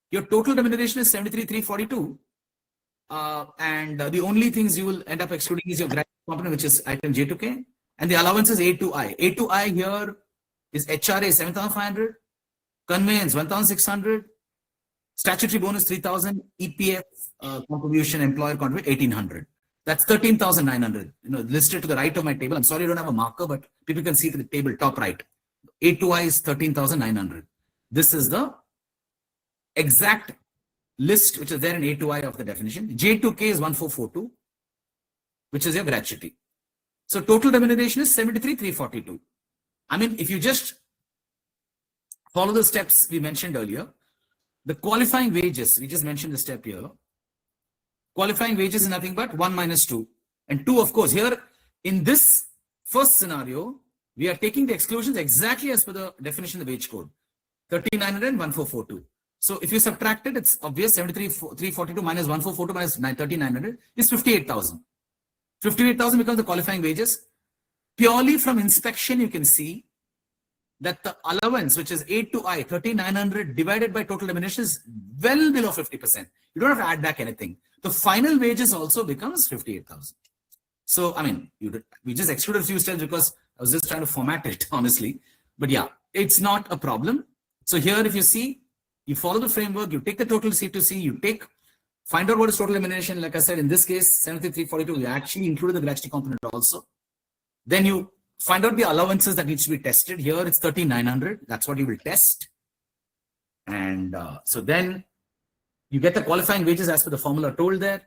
your total remuneration is 73,342. And the only things you will end up excluding is your gratuity component, which is item J to K, and the allowance is A to I. A to I here is HRA 7,500, conveyance 1,600, statutory bonus 3,000, EPF contribution, employer contribute 1,800. That's 13,900. Listed to the right of my table. I'm sorry I don't have a marker, but people can see the table top right. A to I is 13,900. This is the exact list which is there in A to I of the definition. J to K is 1442, which is your gratuity. So total remuneration is 73,342. I mean, if you just follow the steps we mentioned earlier. The qualifying wages, we just mentioned the step here. Qualifying wages is nothing but 1 minus 2. And 2, of course, here in this first scenario, we are taking the exclusions exactly as per the definition of the wage code. 13,900 and 1442. So if you subtract it, it's obvious 73,342 minus 1442 minus 13,900 is 58,000. 58,000 becomes the qualifying wages. Purely from inspection, you can see that the allowance, which is 8 to I, 13,900 divided by total remuneration is well below 50%. You don't have to add back anything. The final wages also becomes 58,000. So, I mean, we just excluded a few steps because I was just trying to format it, honestly. But yeah, it's not a problem. So here, if you see, you follow the framework, you take the total C2C, you find out what is total remuneration. Like I said, in this case, 73,342, we actually included the gratuity component also. Then you find out the allowances that needs to be tested. Here it's 13,900. That's what you will test. And so then you get the qualifying wages as per the formula told there.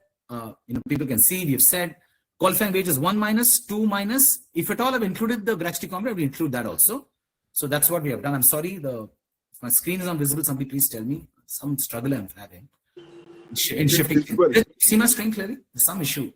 People can see, we've said qualifying wages 1 minus 2 minus, if at all I've included the gratuity component, we include that also. So that's what we have done. I'm sorry, if my screen is not visible, somebody please tell me. Some struggle I'm having in shifting. See my screen clearly? There's some issue.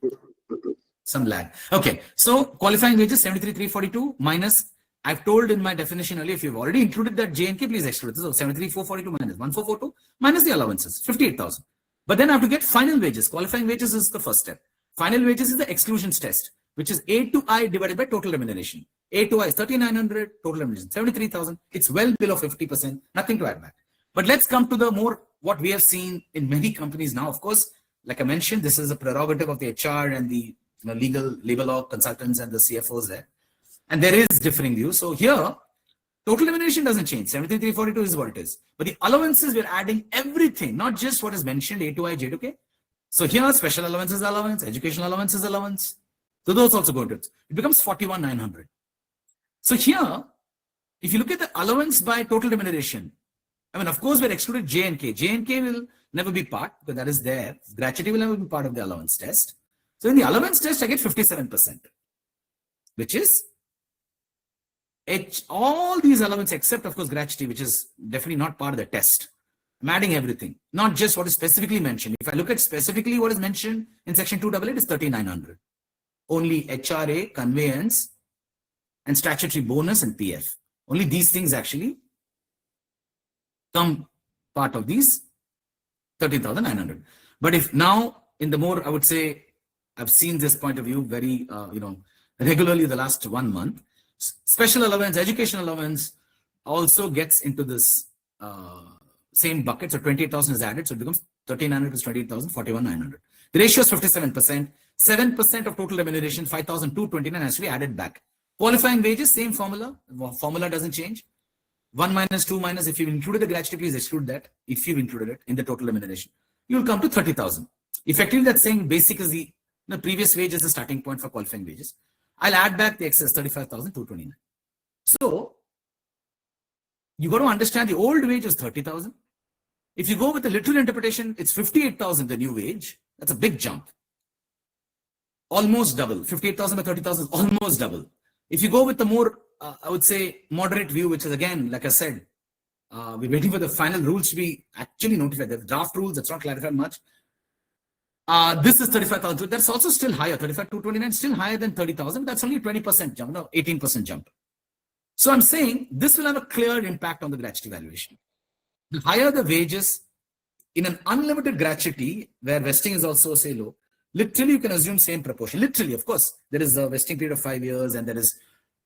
Some lag. Okay, so qualifying wages 73,342 minus, I've told in my definition earlier, if you've already included that J&K, please exclude it. So 73,442 minus 1442 minus the allowances, 58,000. But then I have to get final wages. Qualifying wages is the first step. Final wages is the exclusions test, which is A to I divided by total remuneration. A to I is 13,900, total remuneration 73,000. It's well below 50%, nothing to add back. But let's come to the more what we have seen in many companies now. Of course, like I mentioned, this is a prerogative of the HR and the legal, labor law consultants and the CFOs there. And there is differing views. So here, total remuneration doesn't change. 73,342 is what it is. But the allowances, we're adding everything, not just what is mentioned, A to I, J to K. So here, special allowances allowance, educational allowances allowance. So those also go into it. It becomes 41,900. So here, if you look at the allowance by total remuneration, I mean, of course, we're excluded J and K. J and K will never be part, because that is there. Gratuity will never be part of the allowance test. So in the allowance test, I get 57%, which is all these elements except, of course, gratuity, which is definitely not part of the test. I'm adding everything, not just what is specifically mentioned. If I look at specifically what is mentioned in section 288, it's 3900. Only HRA, conveyance, and statutory bonus and PF. Only these things actually come part of these 13,900. But if now in the more, I would say, I've seen this point of view very, regularly the last 1 month. Special allowance, education allowance also gets into this same bucket. So 28,000 is added. So it becomes 13,900 plus 28,000, 41,900. The ratio is 57%. 7% of total remuneration, 5,229 has to be added back. Qualifying wages, same formula. Formula doesn't change. 1 minus 2 minus, if you've included the gratuity, please exclude that. If you've included it in the total remuneration, you will come to 30,000. Effectively, that's saying basic is the previous wage is the starting point for qualifying wages. I'll add back the excess 35,229. So you got to understand the old wage is 30,000. If you go with the literal interpretation, it's 58,000, the new wage. That's a big jump. Almost double. 58,000 by 30,000 is almost double. If you go with the more, I would say, moderate view, which is again, like I said, we're waiting for the final rules to be actually notified. The draft rules, that's not clarified much. This is 35,000. That's also still higher. 35,229 still higher than 30,000. That's only 20% jump, no, 18% jump. So I'm saying this will have a clear impact on the gratuity valuation. The higher the wages in an unlimited gratuity, where vesting is also say low, literally you can assume same proportion. Literally, of course, there is a vesting period of 5 years and there is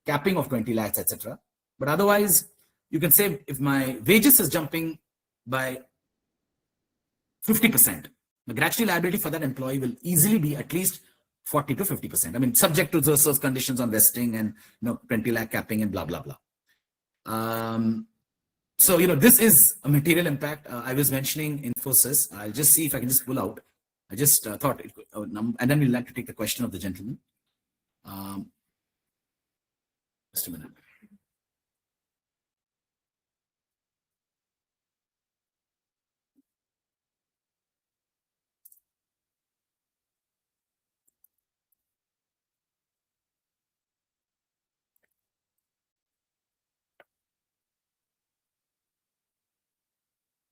capping of 20 lakhs, etc. But otherwise, you can say if my wages is jumping by 50%, the gratuity liability for that employee will easily be at least 40 to 50%. I mean, subject to those conditions on vesting and 20 lakh capping and blah, blah, blah. So, this is a material impact. I was mentioning Infosys. I'll just see if I can just pull out. I just thought, and then we'd like to take the question of the gentleman. Just a minute.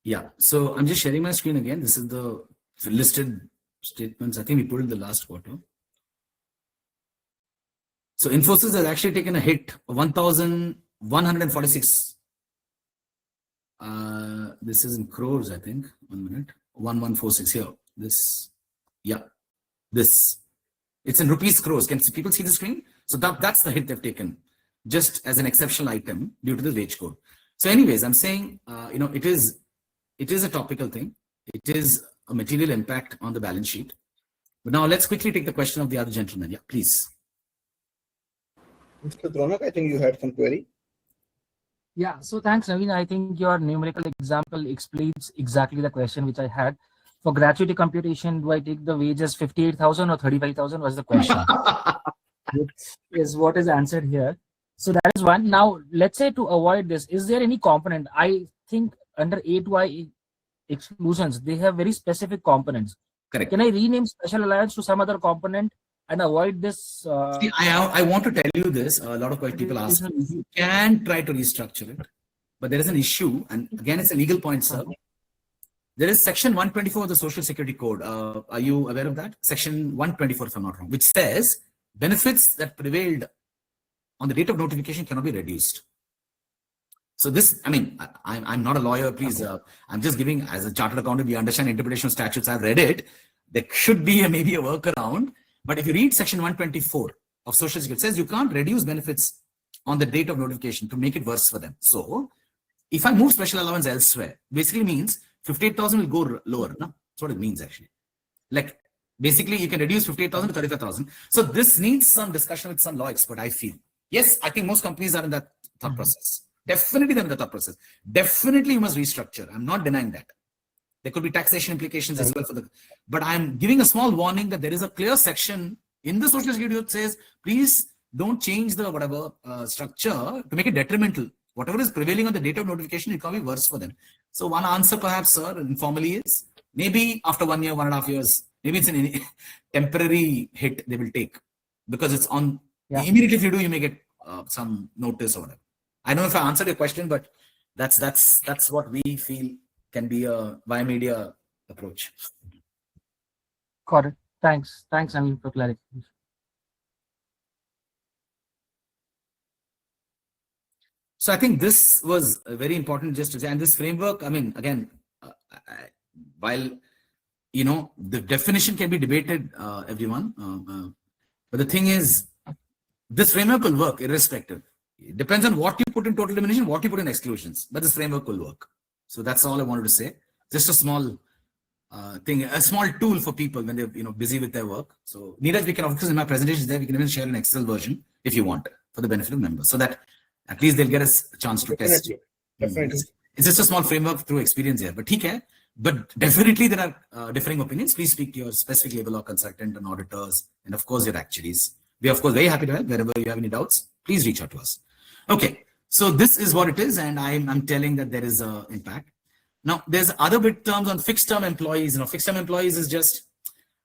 Yeah, so I'm just sharing my screen again. This is the listed statements. I think we put in the last quarter. So Infosys has actually taken a hit of 1,146. This is in crores, I think. 1 minute. 1146 here. This, yeah, this. It's in rupees crores. Can people see the screen? So that's the hit they've taken, just as an exceptional item due to the wage code. So, anyways, I'm saying, it is a topical thing. It is a material impact on the balance sheet. But now let's quickly take the question of the other gentleman. Yeah, please. Mr. Dronak, I think you had some query. Yeah, so thanks, Naveen. I think your numerical example explains exactly the question which I had. For gratuity computation, do I take the wages 58,000 or 35,000 was the question. Which is what is answered here. So that is one. Now, let's say to avoid this, is there any component? I think under A2I exclusions, they have very specific components. Correct. Can I rename special allowance to some other component and avoid this? See, I want to tell you this. A lot of people ask, you can try to restructure it, but there is an issue. And again, it's a legal point, sir. There is section 124 of the Social Security Code. Are you aware of that? Section 124, if I'm not wrong, which says benefits that prevailed on the date of notification cannot be reduced. So this, I mean, I'm not a lawyer, please. I'm just giving, as a chartered accountant, we understand interpretation of statutes. I've read it. There should be maybe a workaround. But if you read section 124 of Social Security, it says you can't reduce benefits on the date of notification to make it worse for them. So if I move special allowance elsewhere, basically means 58,000 will go lower. No? That's what it means actually. Like basically you can reduce 58,000 to 35,000. So this needs some discussion with some law expert, I feel. Yes, I think most companies are in that thought process. Definitely they're in the thought process. Definitely you must restructure. I'm not denying that. There could be taxation implications as well for the, but I'm giving a small warning that there is a clear section in the Social Security that says, please don't change the whatever structure to make it detrimental. Whatever is prevailing on the date of notification, it can be worse for them. So one answer perhaps, sir, informally is maybe after 1 year, 1.5 years, maybe it's an temporary hit they will take because it's on, immediately if you do, you may get some notice or whatever. I don't know if I answered your question, but that's what we feel can be a via media approach. Got it. Thanks. Thanks, Naveen, for clarification. So I think this was very important just to say, and this framework, I mean, again, while, the definition can be debated, everyone, but the thing is, this framework will work irrespective. It depends on what you put in total elimination, what you put in exclusions, but this framework will work. So that's all I wanted to say. Just a small thing, a small tool for people when they're busy with their work. So Neeraj, we can, of course, in my presentation there, we can even share an Excel version if you want for the benefit of members, so that at least they'll get a chance to test. Definitely. It's just a small framework through experience here, but but definitely there are differing opinions. Please speak to your specific labor law consultant and auditors, and of course your actuaries. We are of course very happy to help. Wherever you have any doubts, please reach out to us. Okay, so this is what it is, and I'm telling that there is an impact. Now there's other bit terms on fixed term employees. Fixed term employees is just,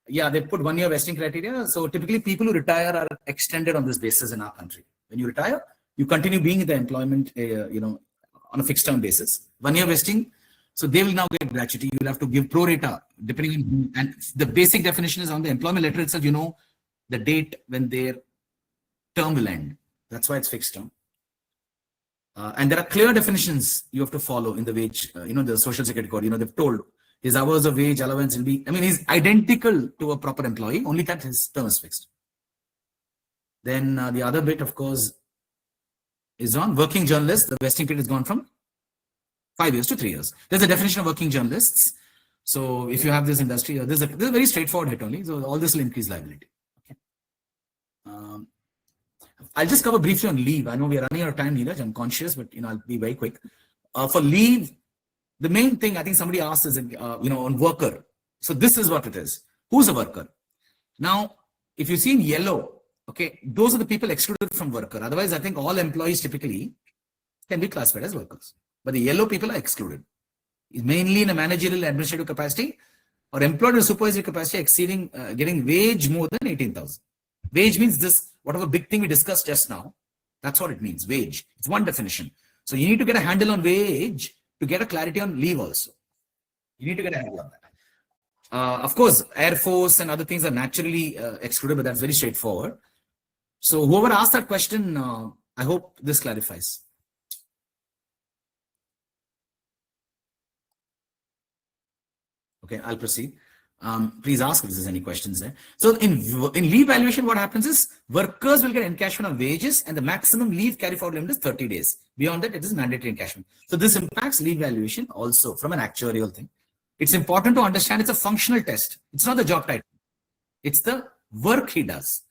they put 1 year vesting criteria. So typically people who retire are extended on this basis in our country. When you retire, you continue being in the employment, on a fixed term basis. 1 year vesting, so they will now get gratuity. You will have to give pro rata depending on, and the basic definition is on the employment letter itself. The date when their term will end. That's why it's fixed term. And there are clear definitions you have to follow in the wage, the Social Security Code. They've told his hours of wage allowance will be, he's identical to a proper employee, only that his term is fixed. Then the other bit, of course, is on working journalists. The vesting period has gone from 5 years to 3 years. There's a definition of working journalists. So if you have this industry, this is a very straightforward hit only. So all this will increase liability. Okay. I'll just cover briefly on leave. I know we are running out of time, Neeraj. I'm conscious, but I'll be very quick. For leave, the main thing I think somebody asked is, on worker. So this is what it is. Who's a worker? Now, if you see in yellow, okay, those are the people excluded from worker. Otherwise, I think all employees typically can be classified as workers. But the yellow people are excluded. It's mainly in a managerial administrative capacity or employed in a supervisory capacity exceeding, getting wage more than 18,000. Wage means this, whatever big thing we discussed just now, that's what it means, wage. It's one definition. So you need to get a handle on wage to get a clarity on leave also. You need to get a handle on that. Of course, Air Force and other things are naturally excluded, but that's very straightforward. So whoever asked that question, I hope this clarifies. Okay, I'll proceed. Please ask if there's any questions there. So in leave valuation, what happens is workers will get encashment of wages, and the maximum leave carry forward limit is 30 days. Beyond that, it is mandatory encashment. So this impacts leave valuation also from an actuarial thing. It's important to understand it's a functional test. It's not the job title. It's the work he does.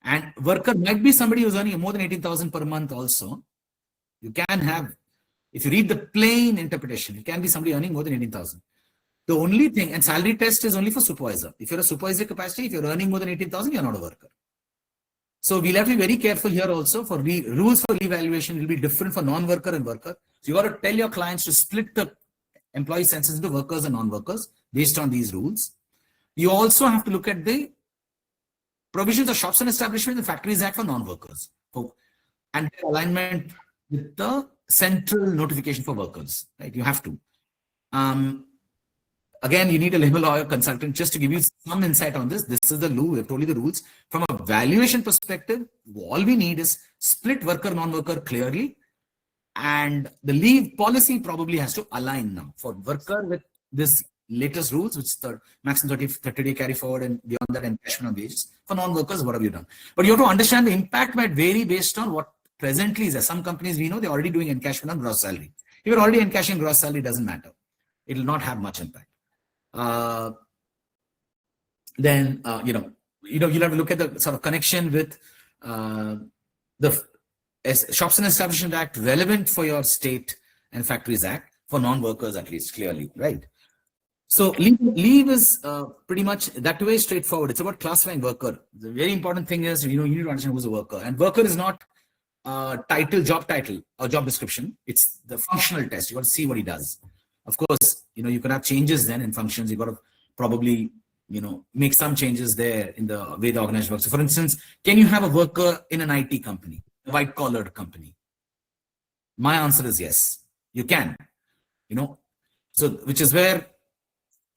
And worker might be somebody who's earning more than 18,000 per month also. You can have, if you read the plain interpretation, it can be somebody earning more than 18,000. The only thing, and salary test is only for supervisor. If you're a supervisory capacity, if you're earning more than 18,000, you're not a worker. So we'll have to be very careful here also. For rules for leave valuation will be different for non-worker and worker. So you got to tell your clients to split the employee census into workers and non-workers based on these rules. You also have to look at the provisions of Shops and Establishments and Factories Act for non-workers, and their alignment with the central notification for workers. Right? You have to. Again, you need a labor lawyer consultant just to give you some insight on this. This is the rule. We've told you the rules. From a valuation perspective, all we need is split worker, non-worker clearly. And the leave policy probably has to align now for worker with this latest rules, which is the maximum 30-day carry forward, and beyond that encashment of wages. For non-workers, what have you done? But you have to understand the impact might vary based on what presently is there. Some companies we know they're already doing encashment on gross salary. If you're already encashing gross salary, it doesn't matter. It will not have much impact. Then you'll have to look at the sort of connection with the Shops and Establishment Act relevant for your state and Factories Act for non-workers at least clearly, right? So leave is pretty much that way straightforward. It's about classifying worker. The very important thing is you need to understand who's a worker, and worker is not job title or job description. It's the functional test. You got to see what he does. Of course, you can have changes then in functions. You got to probably, make some changes there in the way the organization works. So for instance, can you have a worker in an IT company, a white collared company? My answer is yes, you can, so which is where,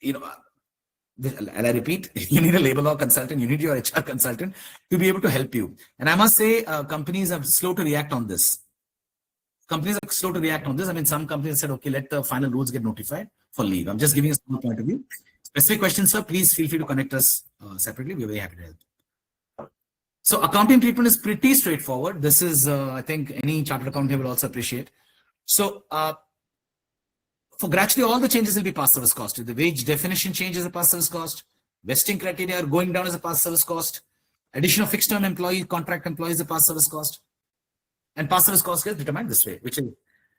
and I repeat, you need a labor law consultant, you need your HR consultant to be able to help you. And I must say, companies are slow to react on this. I mean, some companies said, okay, let the final rules get notified for leave. I'm just giving a small point of view. Specific questions, sir, please feel free to connect us separately. We're very happy to help. So accounting treatment is pretty straightforward. This is, I think, any chartered accountant will also appreciate. So for gradually, all the changes will be past service cost. The wage definition changes a past service cost. Vesting criteria are going down as a past service cost. Addition of fixed term employee, contract employees is a past service cost. And past service cost gets determined this way, which is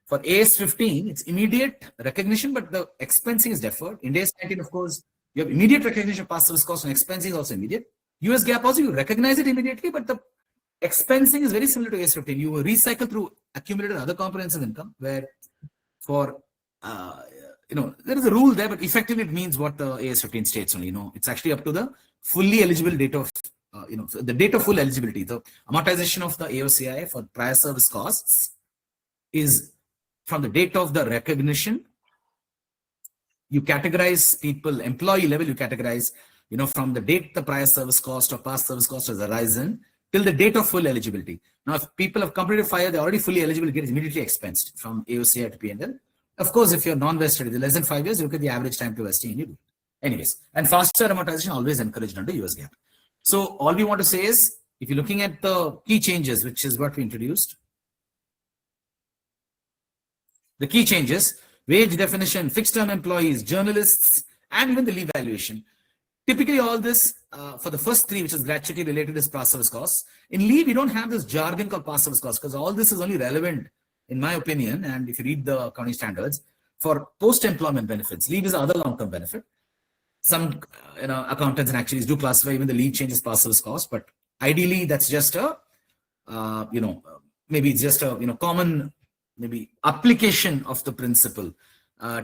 for AS 15, it's immediate recognition, but the expensing is deferred. In AS 19, of course, you have immediate recognition of past service cost, and expensing is also immediate. US GAAP also, you recognize it immediately, but the expensing is very similar to AS 15. You recycle through accumulated other comprehensive income, where for, there is a rule there, but effectively it means what the AS 15 states only. It's actually up to the fully eligible date of the date of full eligibility. The amortization of the AOCI for prior service costs is from the date of the recognition. You categorize people, employee level, you categorize, from the date the prior service cost or past service cost has arisen till the date of full eligibility. Now, if people have completed 5 years, they're already fully eligible, get immediately expensed from AOCI to P&L. Of course, if you're non-vested, less than 5 years, you look at the average time to vesting and you do it. Anyways, and faster amortization always encouraged under US GAAP. So all we want to say is, if you're looking at the key changes, which is what we introduced, the key changes, wage definition, fixed term employees, journalists, and even the leave valuation. Typically all this for the first 3, which is gratuity related, is past service costs. In leave, we don't have this jargon called past service costs because all this is only relevant, in my opinion, and if you read the accounting standards, for post-employment benefits. Leave is the other long-term benefit. Some accountants and actuaries do classify even the leave changes past service cost, but ideally that's just a maybe it's just a common maybe application of the principle.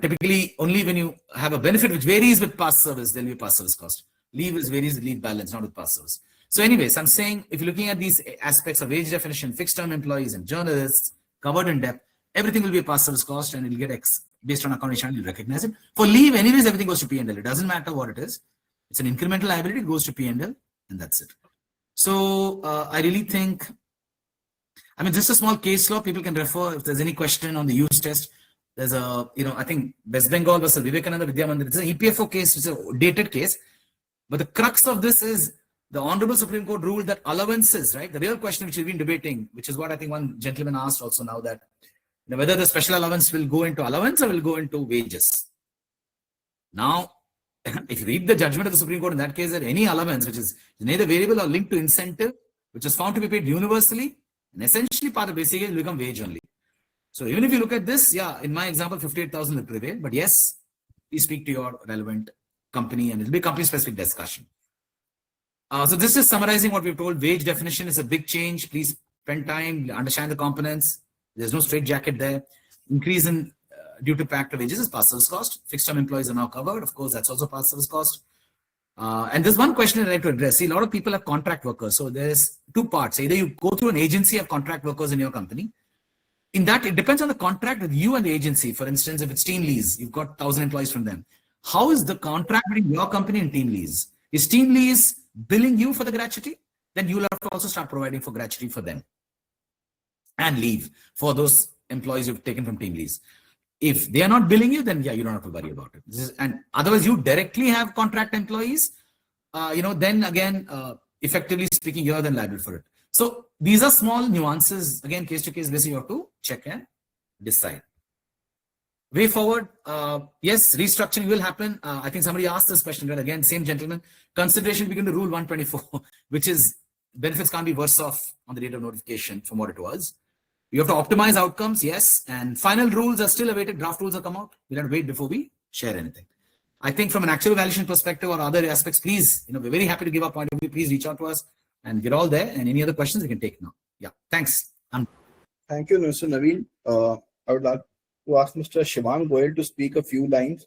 Typically only when you have a benefit which varies with past service, there'll be past service cost. Leave varies with leave balance, not with past service. So anyways, I'm saying if you're looking at these aspects of wage definition, fixed term employees and journalists covered in depth, everything will be a past service cost and it'll get based on account channel, you recognize it. For leave, anyways, everything goes to P&L. It doesn't matter what it is. It's an incremental liability, it goes to P&L, and that's it. So I really think, I mean, just a small case law, people can refer if there's any question on the use test. There's a, I think West Bengal versus Vivekananda Vidya Mandir. It's an EPFO case, it's a dated case. But the crux of this is the Honorable Supreme Court ruled that allowances, right? The real question which we've been debating, which is what I think one gentleman asked also now, that whether the special allowance will go into allowance or will go into wages. Now, if you read the judgment of the Supreme Court in that case, that any allowance which is neither variable or linked to incentive, which is found to be paid universally, and essentially part of basic wage will become wage only. So even if you look at this, yeah, in my example, 58,000 will prevail. But yes, please speak to your relevant company and it'll be a company-specific discussion. So this is summarizing what we've told. Wage definition is a big change. Please spend time, understand the components. There's no straight jacket there. Increase in due to pact of wages is past service cost. Fixed term employees are now covered. Of course, that's also past service cost. And there's one question I'd like to address. See, a lot of people have contract workers. So there's two parts. Either you go through an agency of contract workers in your company. In that, it depends on the contract with you and the agency. For instance, if it's team lease, you've got 1,000 employees from them. How is the contract between your company and team lease? Is team lease billing you for the gratuity? Then you'll have to also start providing for gratuity for them and leave for those employees you've taken from team lease. If they are not billing you, then yeah, you don't have to worry about it. And otherwise, you directly have contract employees, then again, effectively speaking, you're then liable for it. So these are small nuances. Again, case to case basis, you have to check and decide. Way forward, yes, restructuring will happen. I think somebody asked this question, but again, same gentleman. Consideration begin to rule 124, which is benefits can't be worse off on the date of notification from what it was. You have to optimize outcomes, yes. And final rules are still awaited. Draft rules have come out. We'll have to wait before we share anything. I think from an actual valuation perspective or other aspects, please, we're very happy to give our point of view. Please reach out to us and we're all there. And any other questions we can take now. Yeah, thanks. Thank you, Mr. Naveen. I would like to ask Mr. Shivang Goyal to speak a few lines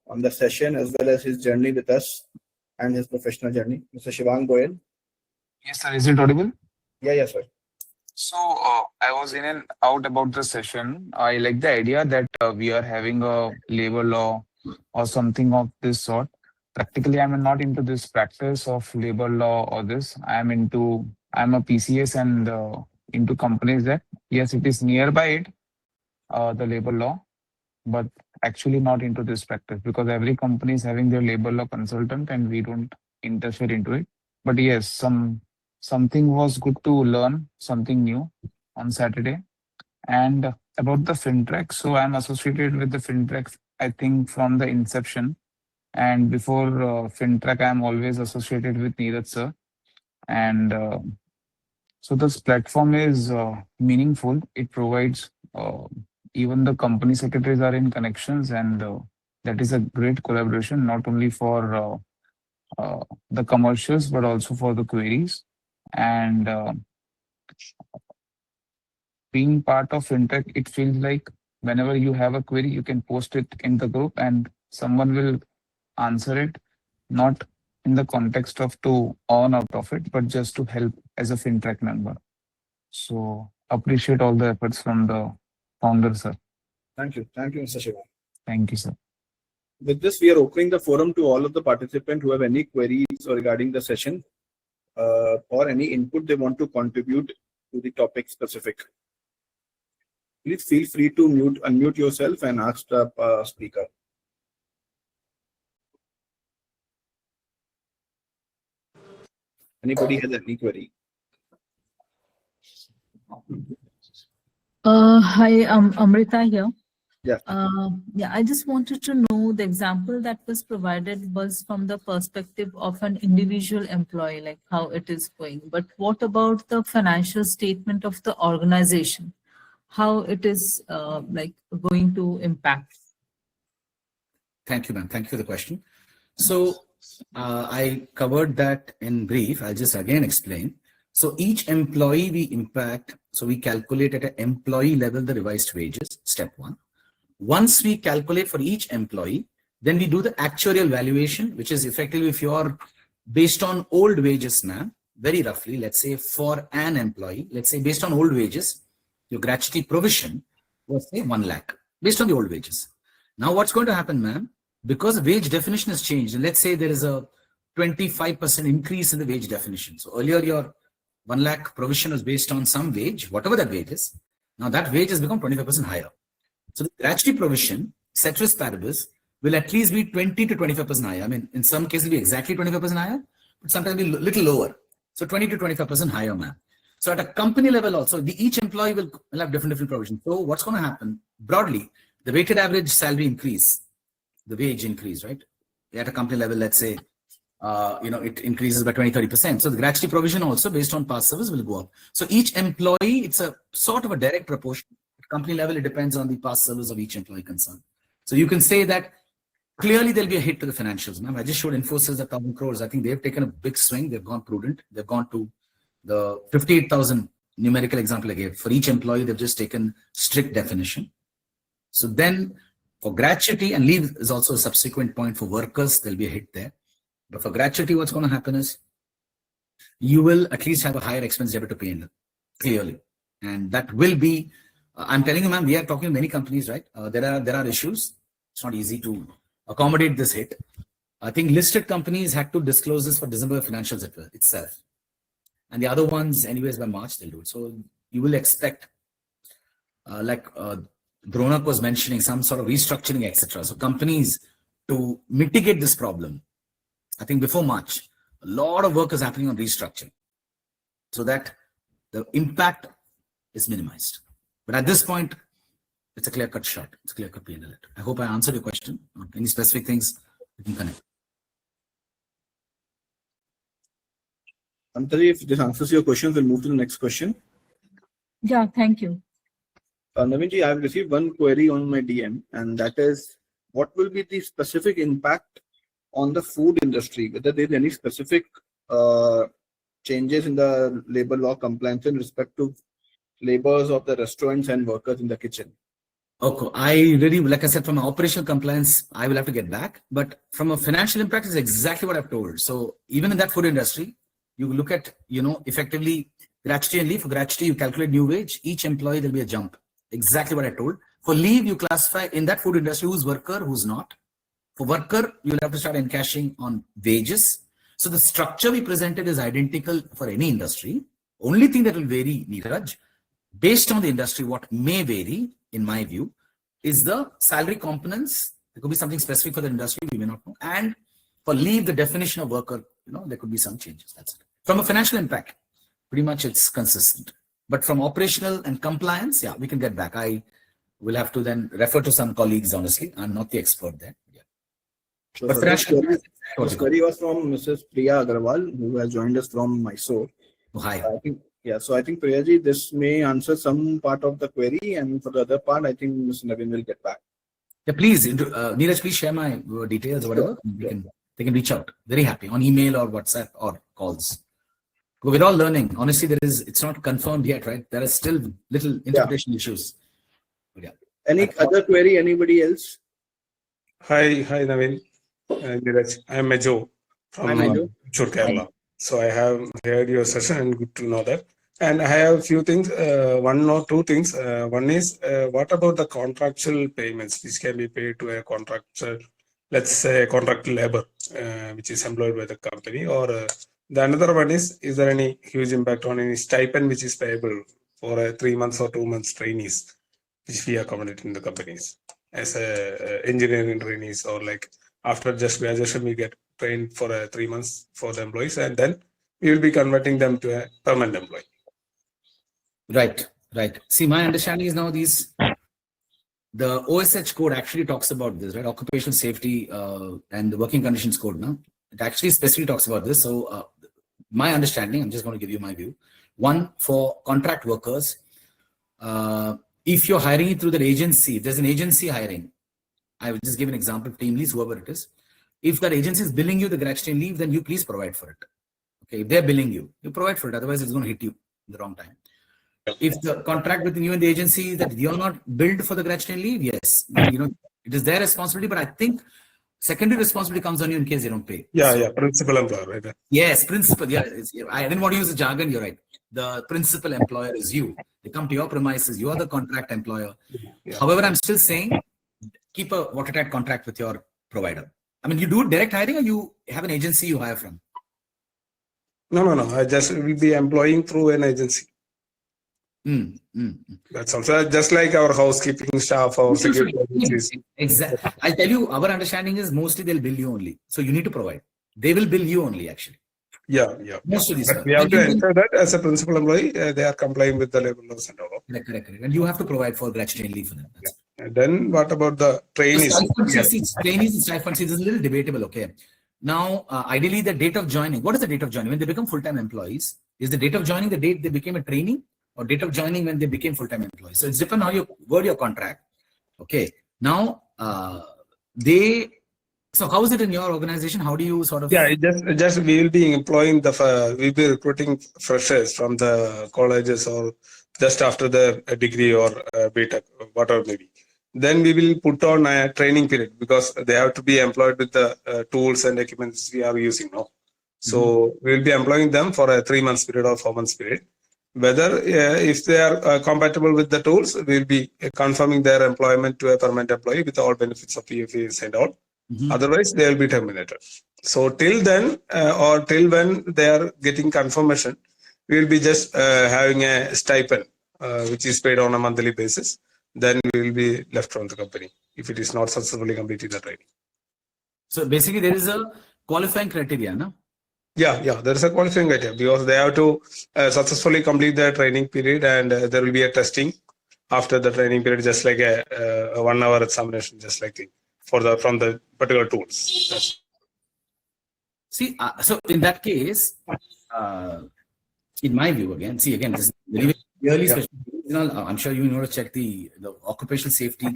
on the session as well as his journey with us and his professional journey. Mr. Shivang Goyal. Yes, sir. Is it audible? Yeah, sir. So I was in and out about the session. I like the idea that we are having a labor law or something of this sort. Practically, I'm not into this practice of labor law or this. I'm a PCS and into companies that, yes, it is nearby it, the labor law, but actually not into this practice because every company is having their labor law consultant and we don't interfere into it. But yes, something was good to learn, something new on Saturday. And about the FinTrack, so I'm associated with the FinTrack, I think, from the inception. And before FinTrack, I'm always associated with Neeraj sir. And so this platform is meaningful. It provides, even the company secretaries are in connections, and that is a great collaboration, not only for the commercials, but also for the queries. And being part of FinTech, it feels like whenever you have a query, you can post it in the group and someone will answer it, not in the context of to earn out of it, but just to help as a FinTech member. So appreciate all the efforts from the founder, sir. Thank you. Thank you, Mr. Shivang. Thank you, sir. With this, we are opening the forum to all of the participants who have any queries regarding the session or any input they want to contribute to the topic specific. Please feel free to unmute yourself and ask the speaker. Anybody has any query? Hi, Amrita here. Yeah. I just wanted to know the example that was provided was from the perspective of an individual employee, like how it is going. But what about the financial statement of the organization? How it is going to impact? Thank you, ma'am. Thank you for the question. So I covered that in brief. I'll just again explain. So each employee we impact, so we calculate at an employee level the revised wages, step one. Once we calculate for each employee, then we do the actuarial valuation, which is effectively if you're based on old wages, ma'am, very roughly, let's say for an employee, let's say based on old wages, your gratuity provision was say 1 lakh based on the old wages. Now, what's going to happen, ma'am? Because wage definition has changed, and let's say there is a 25% increase in the wage definition. So earlier, your 1 lakh provision was based on some wage, whatever that wage is. Now that wage has become 25% higher. So the gratuity provision, ceteris paribus, will at least be 20 to 25% higher. I mean, in some cases, it'll be exactly 25% higher, but sometimes it'll be a little lower. So 20 to 25% higher, ma'am. So at a company level also, each employee will have different provisions. So what's going to happen? Broadly, the weighted average salary increase, the wage increase, right? At a company level, let's say, it increases by 20-30%. So the gratuity provision also based on past service will go up. So each employee, it's a sort of a direct proportion. At company level, it depends on the past service of each employee concerned. So you can say that clearly there'll be a hit to the financials. Ma'am, I just showed Infosys 1,000 crores. I think they've taken a big swing. They've gone prudent. They've gone to the 58,000 numerical example I gave. For each employee, they've just taken strict definition. So then for gratuity and leave is also a subsequent point for workers, there'll be a hit there. But for gratuity, what's going to happen is you will at least have a higher expense debit to pay in, clearly. And that will be, I'm telling you, ma'am, we are talking to many companies, right? There are issues. It's not easy to accommodate this hit. I think listed companies had to disclose this for December financials itself. And the other ones, anyways, by March, they'll do it. So you will expect, like Dronak was mentioning, some sort of restructuring, etc. So companies, to mitigate this problem, I think before March, a lot of work is happening on restructuring so that the impact is minimized. But at this point, it's a clear-cut shot. It's a clear-cut P&L. I hope I answered your question. Any specific things you can connect. Antari, if this answers your question, we'll move to the next question. Yeah, thank you. Navinji, I have received one query on my DM, and that is, what will be the specific impact on the food industry, whether there's any specific changes in the labor law compliance in respect to labors of the restaurants and workers in the kitchen? Okay, I really, like I said, from an operational compliance, I will have to get back. But from a financial impact, is exactly what I've told. So even in that food industry, you look at, effectively gratuity and leave. For gratuity, you calculate new wage. Each employee, there'll be a jump. Exactly what I told. For leave, you classify in that food industry who's worker, who's not. For worker, you'll have to start encashing on wages. So the structure we presented is identical for any industry. Only thing that will vary, Neeraj, based on the industry, what may vary, in my view, is the salary components. There could be something specific for the industry, we may not know. And for leave, the definition of worker, there could be some changes. That's it. From a financial impact, pretty much it's consistent. But from operational and compliance, yeah, we can get back. I will have to then refer to some colleagues, honestly. I'm not the expert there. Yeah. So But financial this query was from Mrs. Priya Agarwal, who has joined us from Mysore. Oh, hi. So I think Priyaji, this may answer some part of the query, and for the other part, I think Mr. Navin will get back. Yeah, please, Neeraj, please share my details or whatever. They can reach out. Very happy on email or WhatsApp or calls. We're all learning. Honestly, it's not confirmed yet, right? There are still little interpretation issues. But yeah. Any other query? Anybody else? Hi, Navin. Neeraj. I'm Mejo from Kerala. So I have heard your session and good to know that. And I have a few things, one or two things. One is, what about the contractual payments which can be paid to a contractor, let's say contract labor, which is employed by the company? Or the another one is there any huge impact on any stipend which is payable for 3 months or 2 months trainees, which we accommodate in the companies as engineering trainees, or like after just graduation, we get trained for 3 months for the employees, and then we will be converting them to a permanent employee. Right. See, my understanding is now the OSH code actually talks about this, right? Occupational safety and the working conditions code. Now, it actually specifically talks about this. So, my understanding, I'm just going to give you my view. One, for contract workers, if you're hiring it through the agency, if there's an agency hiring, I will just give an example, team leads, whoever it is. If that agency is billing you the gratuity leave, then you please provide for it. Okay, if they're billing you, you provide for it. Otherwise, it's going to hit you in the wrong time. If the contract between you and the agency that you're not billed for the gratuity leave, yes, it is their responsibility. But I think secondary responsibility comes on you in case they don't pay. Yeah, principal employer, right? Yes, principal. Yeah, I didn't want to use the jargon. You're right. The principal employer is you. They come to your premises. You are the contract employer. Yeah. However, I'm still saying keep a watertight contract with your provider? I mean, you do direct hiring or you have an agency you hire from? No. I just will be employing through an agency. That's also just like our housekeeping staff or security agencies. Exactly. I'll tell you, our understanding is mostly they'll bill you only. So you need to provide. They will bill you only, actually. Yeah. Most of these. But we have to ensure that as a principal employee, they are complying with the labor laws and all. Correct. And you have to provide for gratuity and leave for them. That's And then what about the trainees? Trainees and stipends is a little debatable. Okay. Now, ideally, the date of joining. What is the date of joining? When they become full-time employees, is the date of joining the date they became a trainee, or date of joining when they became full-time employees? So it's depends how you word your contract. Okay. Now, so how is it in your organization? How do you sort of? Yeah, just we will be employing we'll be recruiting freshers from the colleges or just after the degree or BTech, whatever maybe. Then we will put on a training period because they have to be employed with the tools and equipments we are using now. So we'll be employing them for a 3 months period or 4 months period. Whether if they are compatible with the tools, we'll be confirming their employment to a permanent employee with all benefits of PFEs and all. Otherwise, they will be terminated. So till then, or till when they are getting confirmation, we will be just having a stipend, which is paid on a monthly basis. Then we will be left from the company if it is not successfully completing the training. So basically, there is a qualifying criteria, no? Yeah, there is a qualifying criteria because they have to successfully complete the training period, and there will be a testing after the training period, just like a 1 hour examination, just like from the particular tools. See, so in that case, in my view, this is very clearly special. I'm sure you know to check the occupational safety.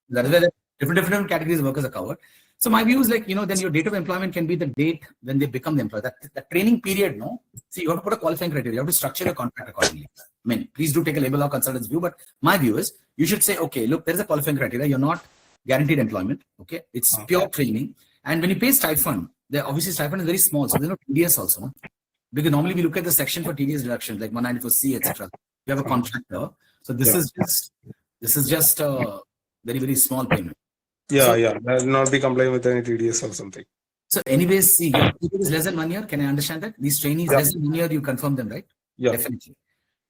That is where the different categories of workers are covered. So my view is like, then your date of employment can be the date when they become the employer. That training period, no? See, you have to put a qualifying criteria. You have to structure your contract accordingly. I mean, please do take a labor law consultant's view, but my view is you should say, okay, look, there is a qualifying criteria. You're not guaranteed employment. Okay, it's pure training. And when you pay stipend, obviously stipend is very small, so there's no TDS also. No? Because normally we look at the section for TDS deductions like 194C, etc. You have a contractor, so this is just a very, very small payment. That will not be complying with any TDS or something. So anyways, see, your period is less than 1 year. Can I understand that? These trainees less than 1 year, you confirm them, right? Yeah. Definitely.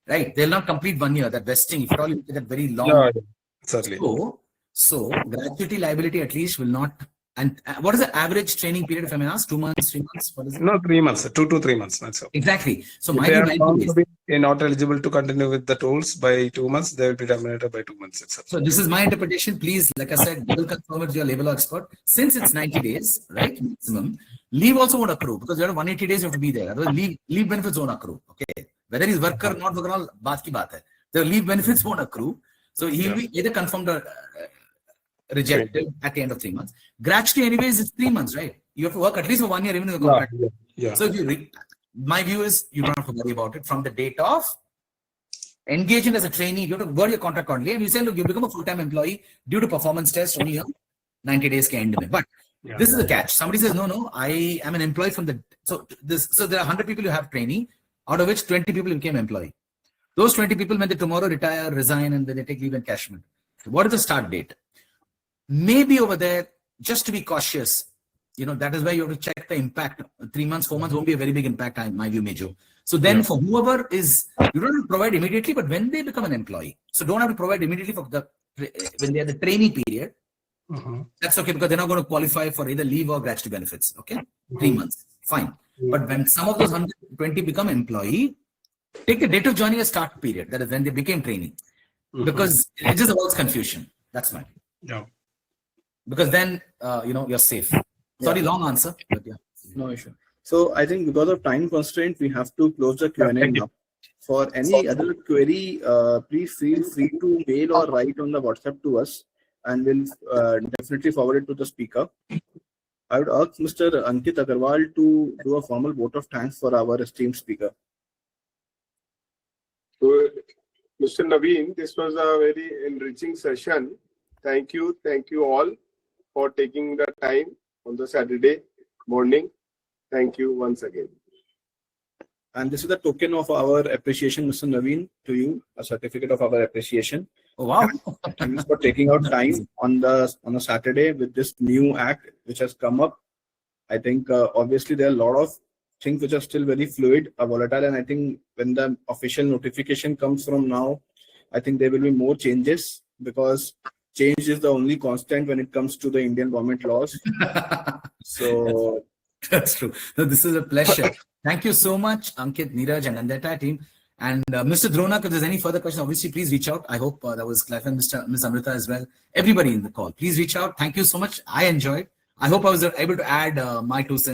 Right. They'll not complete 1 year. That vesting, if at all you look at that very long. Certainly. So gratuity liability at least will not. And what is the average training period, if I may ask? 2 months, 3 months? What is it? No, 3 months, 2 to 3 months. That's all. Exactly. So if they are found to be not eligible to continue with the tools by 2 months, they will be terminated by 2 months itself. So this is my interpretation. Please, like I said, double confirm with your labor law expert. Since it's 90 days, right, maximum, leave also won't accrue because you have 180 days you have to be there. Otherwise, leave benefits won't accrue. Okay, whether he's worker or not worker, all baat ki baat hai. The leave benefits won't accrue. So he'll be either confirmed or rejected at the end of 3 months. Gratuity, anyways, it's 3 months, right? You have to work at least for 1 year, even in the contract. So if my view is you don't have to worry about it from the date of engaging as a trainee. You have to word your contract only, and you say, look, you become a full-time employee due to performance test only 90 days can end. But this is a catch. Somebody says, no, I am an employee from the so there are 100 people you have trainee, out of which 20 people became employee. Those 20 people, when they tomorrow retire, resign, and then they take leave encashment. What is the start date? Maybe over there, just to be cautious, that is why you have to check the impact. 3 months, 4 months won't be a very big impact, in my view, Major. So then for whoever is, you don't have to provide immediately, but when they become an employee, so don't have to provide immediately for when they are the trainee period. That's okay because they're not going to qualify for either leave or gratuity benefits. Okay, 3 months, fine. But when some of those 120 become employee, take the date of joining a start period. That is when they became trainee, because it just avoids confusion. That's my view. Because then you're safe. Sorry, long answer, but no issue. So I think because of time constraint, we have to close the Q&A now. For any other query, please feel free to mail or write on the WhatsApp to us, and we'll definitely forward it to the speaker. I would ask Mr. Ankit Agarwal to do a formal vote of thanks for our esteemed speaker. So, Mr. Naveen, this was a very enriching session. Thank you all for taking the time on the Saturday morning. Thank you once again. And this is the token of our appreciation, Mr. Naveen, to you, a certificate of our appreciation. Oh, wow. Thanks for taking out time on a Saturday with this new act which has come up. I think obviously there are a lot of things which are still very fluid, volatile, and I think when the official notification comes from now, I think there will be more changes because change is the only constant when it comes to the Indian government laws. So that's true. No, this is a pleasure. Thank you so much, Ankit, Neeraj, and the entire team. And Mr. Dronak, if there's any further questions, obviously, please reach out. I hope that was clear. And Ms. Amrita as well. Everybody in the call, please reach out. Thank you so much. I enjoyed. I hope I was able to add my 2 cents.